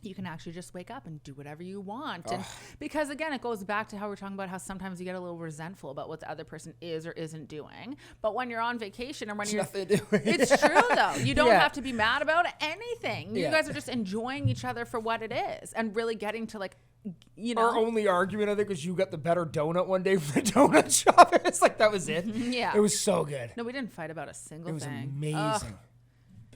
you can actually just wake up and do whatever you want. And because again, it goes back to how we're talking about how sometimes you get a little resentful about what the other person is or isn't doing. But when you're on vacation or when it's true though. You don't have to be mad about anything. You guys are just enjoying each other for what it is and really getting to like, you know. Our only argument, I think, was you got the better donut one day from the donut shop. It's like, that was it. Yeah. It was so good. No, we didn't fight about a single It was thing. amazing.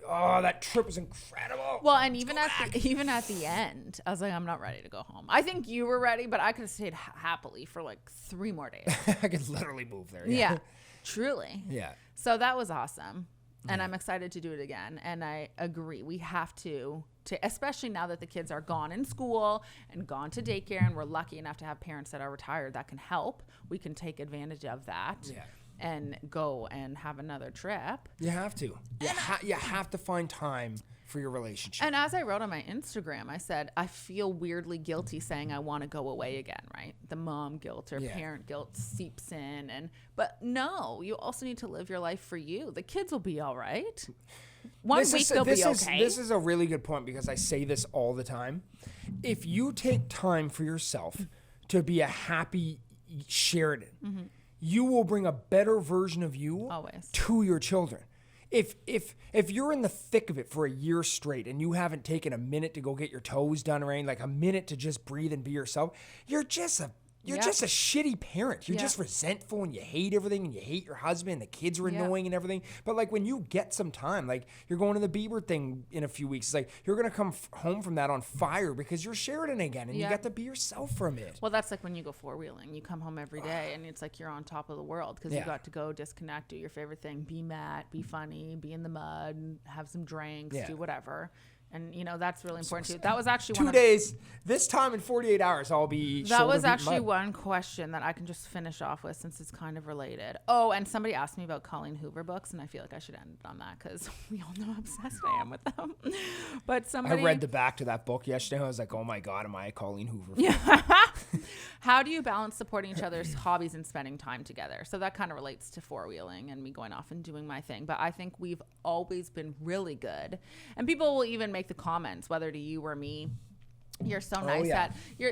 Oh, that trip was incredible. Well, and even at the end, I was like, I'm not ready to go home. I think you were ready, but I could have stayed happily for like 3 more days. I could literally move there. Yeah, truly. Yeah. So that was awesome. And I'm excited to do it again. And I agree. We have to, especially now that the kids are gone in school and gone to daycare, and we're lucky enough to have parents that are retired that can help. We can take advantage of that. Yeah. And go and have another trip. You have to. You have to find time for your relationship. And as I wrote on my Instagram, I said, I feel weirdly guilty saying I want to go away again, right? The mom guilt or parent guilt seeps in. But no, you also need to live your life for you. The kids will be all right. One week they'll be okay. This is a really good point because I say this all the time. If you take time for yourself to be a happy Sheridan, you will bring a better version of you always to your children. If you're in the thick of it for a year straight and you haven't taken a minute to go get your toes done or anything, like a minute to just breathe and be yourself, you're just a shitty parent. You're just resentful and you hate everything and you hate your husband and the kids are annoying and everything. But like when you get some time, like you're going to the Bieber thing in a few weeks, it's like you're going to come home from that on fire because you're Sheridan again and you get to be yourself for a minute. Well, that's like when you go 4-wheeling. You come home every day and it's like you're on top of the world because you got to go disconnect, do your favorite thing, be Matt, be funny, be in the mud, have some drinks, do whatever. And, you know, that's really important too. That was actually 2 days. This time in 48 hours, I'll be That was actually one question that I can just finish off with since it's kind of related. Oh, and somebody asked me about Colleen Hoover books, and I feel like I should end on that because we all know how obsessed I am with them. But somebody... I read the back to that book yesterday. I was like, oh my God, am I a Colleen Hoover? How do you balance supporting each other's hobbies and spending time together? So that kind of relates to 4-wheeling and me going off and doing my thing. But I think we've always been really good. And people will even make the comments, whether to you or me, you're so nice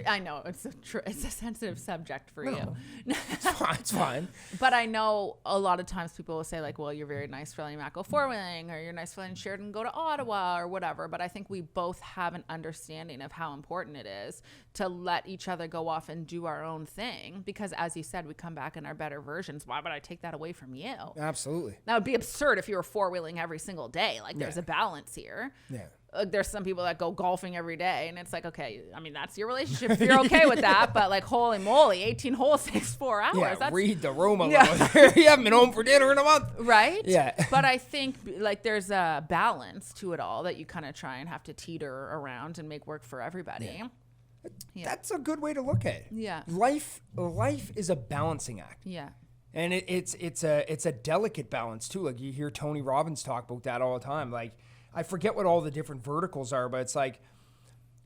I know it's a sensitive subject for you. It's fine. But I know a lot of times people will say like, well, you're very nice for letting Matt go 4-wheeling, or you're nice for letting Sheridan go to Ottawa or whatever. But I think we both have an understanding of how important it is to let each other go off and do our own thing. Because as you said, we come back in our better versions. Why would I take that away from you? Absolutely. That would be absurd if you were 4-wheeling every single day. Like there's a balance here. Yeah. There's some people that go golfing every day, and it's like, okay, I mean, that's your relationship if you're okay with that, but like, holy moly, 18 holes takes 4 hours. Yeah, that's, read the room a little. You haven't been home for dinner in a month. Right? Yeah. But I think like there's a balance to it all that you kind of try and have to teeter around and make work for everybody. Yeah. That's a good way to look at it. Yeah. Life is a balancing act. Yeah. And it's a delicate balance too. Like you hear Tony Robbins talk about that all the time. Like, I forget what all the different verticals are, but it's like,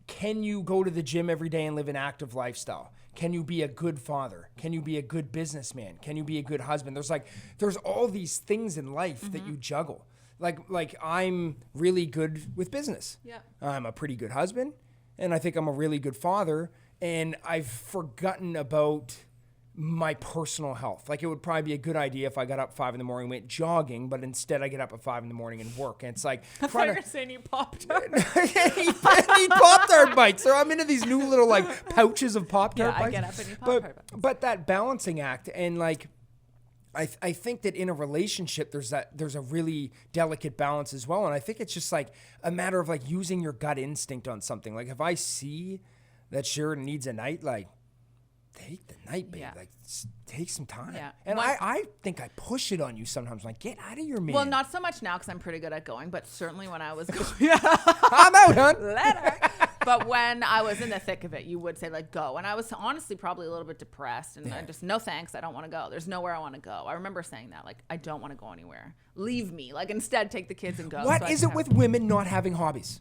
can you go to the gym every day and live an active lifestyle? Can you be a good father? Can you be a good businessman? Can you be a good husband? There's all these things in life that you juggle. Like I'm really good with business. Yeah. I'm a pretty good husband, and I think I'm a really good father, and I've forgotten about my personal health. Like it would probably be a good idea if I got up 5 a.m, went jogging, but instead I get up at 5 a.m. and work. And it's like, I thought you were saying you Pop-Tart. eat Pop-Tart bites. So I'm into these new little like pouches of Pop-Tart bites. I get up and eat Pop-Tart bites. But that balancing act, and like, I think that in a relationship, there's a really delicate balance as well. And I think it's just like a matter of like using your gut instinct on something. Like if I see that Sheridan needs a night, like, take the night, babe. Yeah. Like, take some time. Yeah. And I think I push it on you sometimes. Like, get out of your man. Well, not so much now because I'm pretty good at going, but certainly when I was going, I'm out, hon. later. But when I was in the thick of it, you would say like, go. And I was honestly probably a little bit depressed and I just, no thanks. I don't want to go. There's nowhere I want to go. I remember saying that, like, I don't want to go anywhere. Leave me. Like, instead, take the kids and go. What is it with women not having hobbies?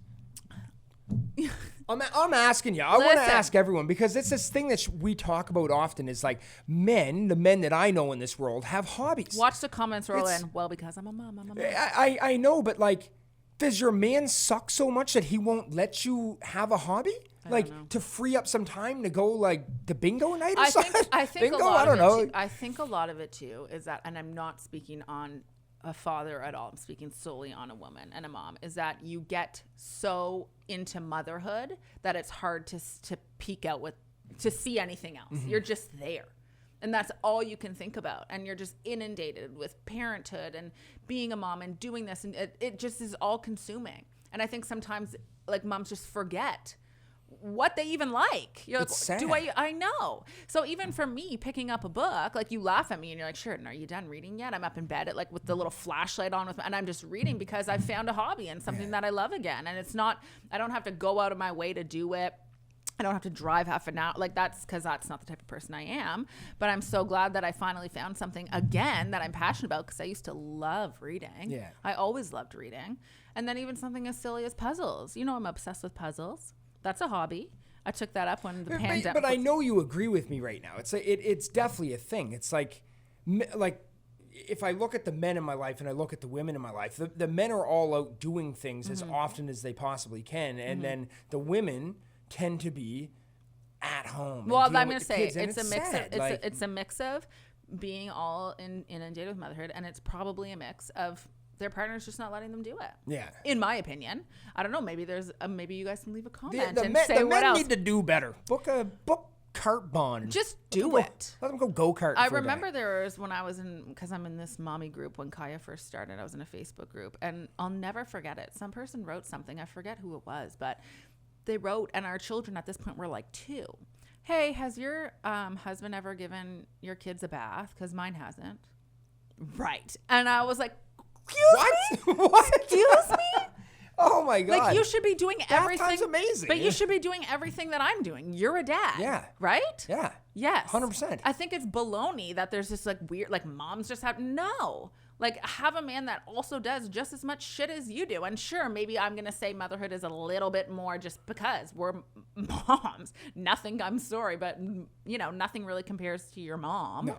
I'm asking you. I want to ask everyone because it's this thing that we talk about often is like the men that I know in this world have hobbies. Watch the comments roll in. Well, because I'm a mom. I know, but like, does your man suck so much that he won't let you have a hobby? Like to free up some time to go like to bingo night or something? I think bingo? a lot I don't know. I think a lot of it too is that, and I'm not speaking on a father at all. I'm speaking solely on a woman and a mom, is that you get so into motherhood that it's hard to peek out to see anything else. You're just there. And that's all you can think about. And you're just inundated with parenthood and being a mom and doing this. And it just is all consuming. And I think sometimes like moms just forget what they even like. You're it's like, sad. I know. So even for me picking up a book, like you laugh at me and you're like, Sheridan, are you done reading yet? I'm up in bed with the little flashlight on and I'm just reading because I've found a hobby and something that I love again. And it's not, I don't have to go out of my way to do it. I don't have to drive half an hour. Like that's because that's not the type of person I am. But I'm so glad that I finally found something again that I'm passionate about because I used to love reading. Yeah. I always loved reading. And then even something as silly as puzzles. You know, I'm obsessed with puzzles. That's a hobby. I took that up when the pandemic. But I know you agree with me right now. It's definitely a thing. It's like if I look at the men in my life and I look at the women in my life, the men are all out doing things as often as they possibly can. And then the women tend to be at home. Well, I'm going to say it's a mix. sad. It's a mix of being all inundated with motherhood, and it's probably a mix of their partner's just not letting them do it. Yeah. In my opinion, I don't know. Maybe there's maybe you guys can leave a comment the and men, say the what men else. need to do better. Book kart bond. Just do it. Let them go kart. I remember there was when I was because I'm in this mommy group when Kaya first started. I was in a Facebook group, and I'll never forget it. Some person wrote something. I forget who it was, but they wrote, and our children at this point were like 2. Hey, has your husband ever given your kids a bath? Because mine hasn't. Right. And I was like, excuse me? What? Excuse me? Oh my God. Like you should be doing everything. That time's amazing. But you should be doing everything that I'm doing. You're a dad. Yeah. Right? Yeah. Yes. 100%. I think it's baloney that there's this like weird, like moms just have, no. Like have a man that also does just as much shit as you do. And sure, maybe I'm going to say motherhood is a little bit more just because we're moms. Nothing, I'm sorry, but you know, nothing really compares to your mom. No.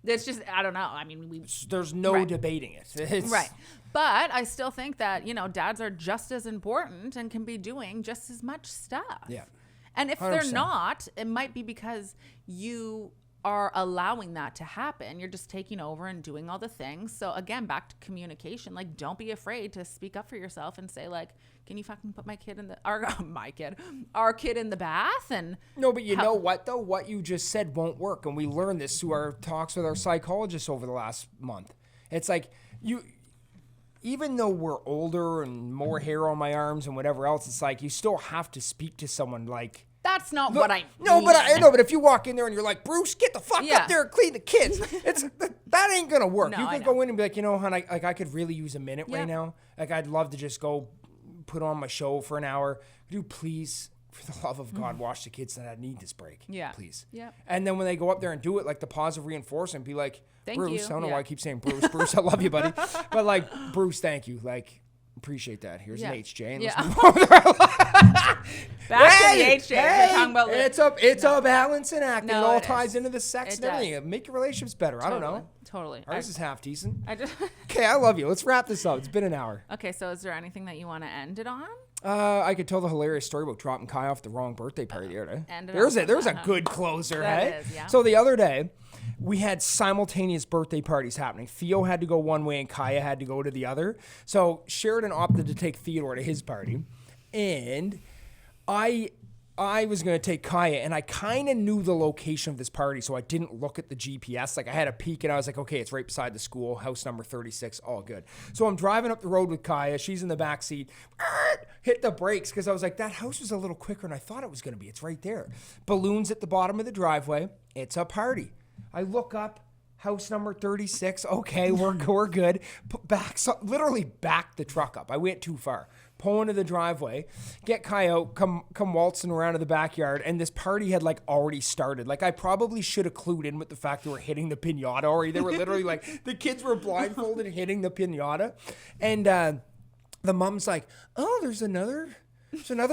It's just, I don't know. I mean, there's no debating it. It's, right. But I still think that, you know, dads are just as important and can be doing just as much stuff. Yeah. And if 100%. they're not, it might be because you are allowing that to happen. You're just taking over and doing all the things. So again, back to communication. Like, don't be afraid to speak up for yourself and say, like, can you fucking put our kid in the bath? And no, but you know what though? What you just said won't work, and we learned this through our talks with our psychologists over the last month. It's like even though we're older and more hair on my arms and whatever else, it's like you still have to speak to someone like. That's not what I No, mean. but I know. But if you walk in there and you're like, Bruce, get the fuck Yeah. up there and clean the kids, that ain't gonna work. No, You I could know. go in and be like, you know, hon, I could really use a minute Yeah. right now. Like, I'd love to just go put on my show for an hour. Could you please, for the love of God, wash the kids? That I need this break. Yeah. Please. Yeah. And then when they go up there and do it, like the positive reinforcement, be like, Thank Bruce, you. I don't know Yeah. why I keep saying Bruce. Bruce, I love you, buddy. But like, Bruce, thank you. Like, appreciate that. Here's Yeah. an HJ. And Yeah. let's move on. Back to the HJ. We're talking about it's a balancing act. No, it all it ties is. into the sex It and everything. Make your relationships better. I don't know. Totally. Ours is half decent. I just Okay, I love you. Let's wrap this up. It's been an hour. Okay, so is there anything that you want to end it on? I could tell the hilarious story about dropping Kai off the wrong birthday party the other day. End it There's off. a good closer, That hey? is, yeah. So the other day, we had simultaneous birthday parties happening. Theo had to go one way and Kaya had to go to the other. So Sheridan opted to take Theodore to his party. And I I was going to take Kaya, and I kind of knew the location of this party, so I didn't look at the GPS. Like, I had a peek, and I was like, okay, it's right beside the school, house number 36, all good. So I'm driving up the road with Kaya. She's in the back seat. Hit the brakes, because I was like, that house was a little quicker than I thought it was going to be. It's right there. Balloons at the bottom of the driveway. It's a party. I look up. House number 36. Okay, we're good. Literally back the truck up. I went too far. Pull into the driveway, get Kai out, come waltzing around to the backyard, and this party had like already started. Like I probably should have clued in with the fact they were hitting the piñata already. They were literally like the kids were blindfolded hitting the piñata, and the mom's like, "Oh, there's another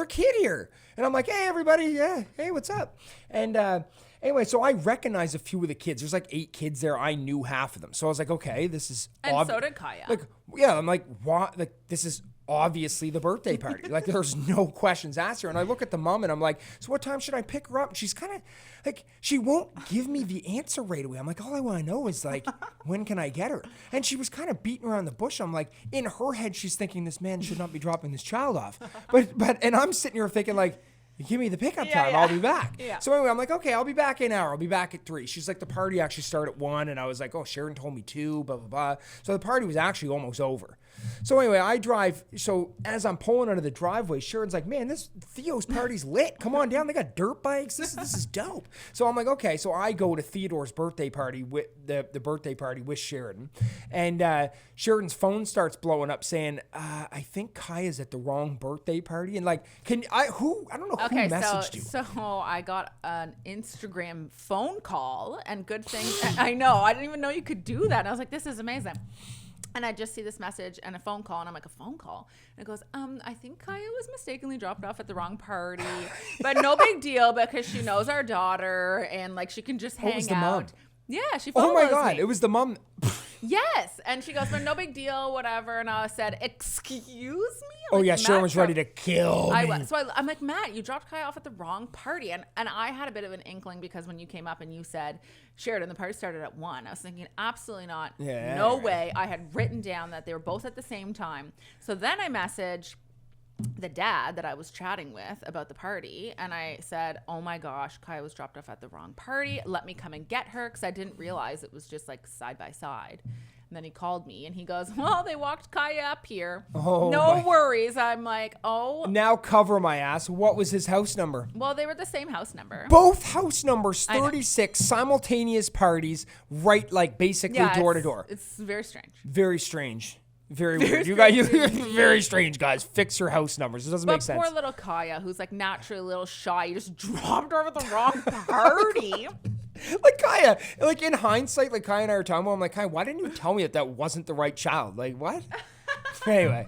kid here," and I'm like, "Hey, everybody, yeah, hey, what's up?" And anyway, so I recognize a few of the kids. There's like 8 kids there. I knew half of them. So I was like, okay, this is so did Kaya. Like, yeah, I'm like, what? Like, this is obviously the birthday party. Like, there's no questions asked her. And I look at the mom and I'm like, so what time should I pick her up? And she's kind of like, she won't give me the answer right away. I'm like, all I want to know is like, when can I get her? And she was kind of beating around the bush. I'm like, in her head, she's thinking this man should not be dropping this child off. And I'm sitting here thinking like, give me the pickup time. I'll be back. Yeah. So anyway, I'm like, okay, I'll be back in an hour. I'll be back at 3. She's like, the party actually started at 1. And I was like, oh, Sheridan told me 2, blah, blah, blah. So the party was actually almost over. So anyway, I drive. So as I'm pulling out of the driveway, Sheridan's like, man, this Theo's party's lit. Come on down. They got dirt bikes. This is dope. So I'm like, okay. So I go to Theodore's birthday party with the birthday party with Sheridan. And Sheridan's phone starts blowing up saying, I think Kaya's at the wrong birthday party. And like, I don't know who messaged you. So I got an Instagram phone call, and good thing. I know. I didn't even know you could do that. And I was like, this is amazing. And I just see this message and a phone call, and I'm like, a phone call? And it goes, I think Kaya was mistakenly dropped off at the wrong party, but no big deal because she knows our daughter and like she can just hang out. Was the mom? Yeah, she follows Oh my God, me. it was the mom. Yes. And she goes, but no big deal, whatever. And I said, excuse me? Oh yeah, Sharon was ready to kill me. I was. So I'm like, Matt, you dropped Kaya off at the wrong party. And I had a bit of an inkling because when you came up and you said, Sheridan, the party started at 1. I was thinking, absolutely not. Yeah. No way. I had written down that they were both at the same time. So then I messaged the dad that I was chatting with about the party, and I said, oh my gosh, Kaya was dropped off at the wrong party. Let me come and get her, because I didn't realize it was just like side by side. And then he called me and he goes, well, they walked Kaya up here. Oh, no worries. I'm like, oh. Now cover my ass. What was his house number? Well, they were the same house number. Both house numbers, 36, simultaneous parties, right, like basically door to door. It's very strange. Very strange. Very weird. You guys, very strange, guys. Fix your house numbers. It doesn't make sense. Poor little Kaya, who's like naturally a little shy. You just dropped her at the wrong party. Like Kaya, like in hindsight, like Kaya and I were talking about, I'm like, Kaya, why didn't you tell me that wasn't the right child? Like, what? Anyway,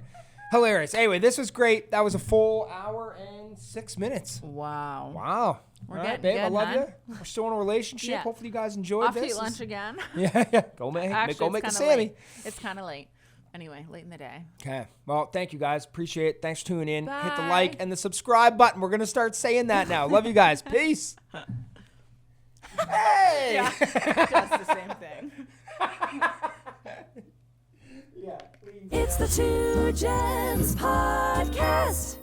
hilarious. Anyway, this was great. That was a full hour and 6 minutes. Wow. We're all right, babe. I love you. We're still in a relationship. Yeah. Hopefully you guys enjoyed this. Off to eat lunch again. Yeah. Go make a Sammy. Late. It's kind of late. Anyway, late in the day. Okay. Well, thank you guys. Appreciate it. Thanks for tuning in. Bye. Hit the like and the subscribe button. We're going to start saying that now. Love you guys. Peace. Hey! Yeah, just the same thing. It's the Two Gems Podcast.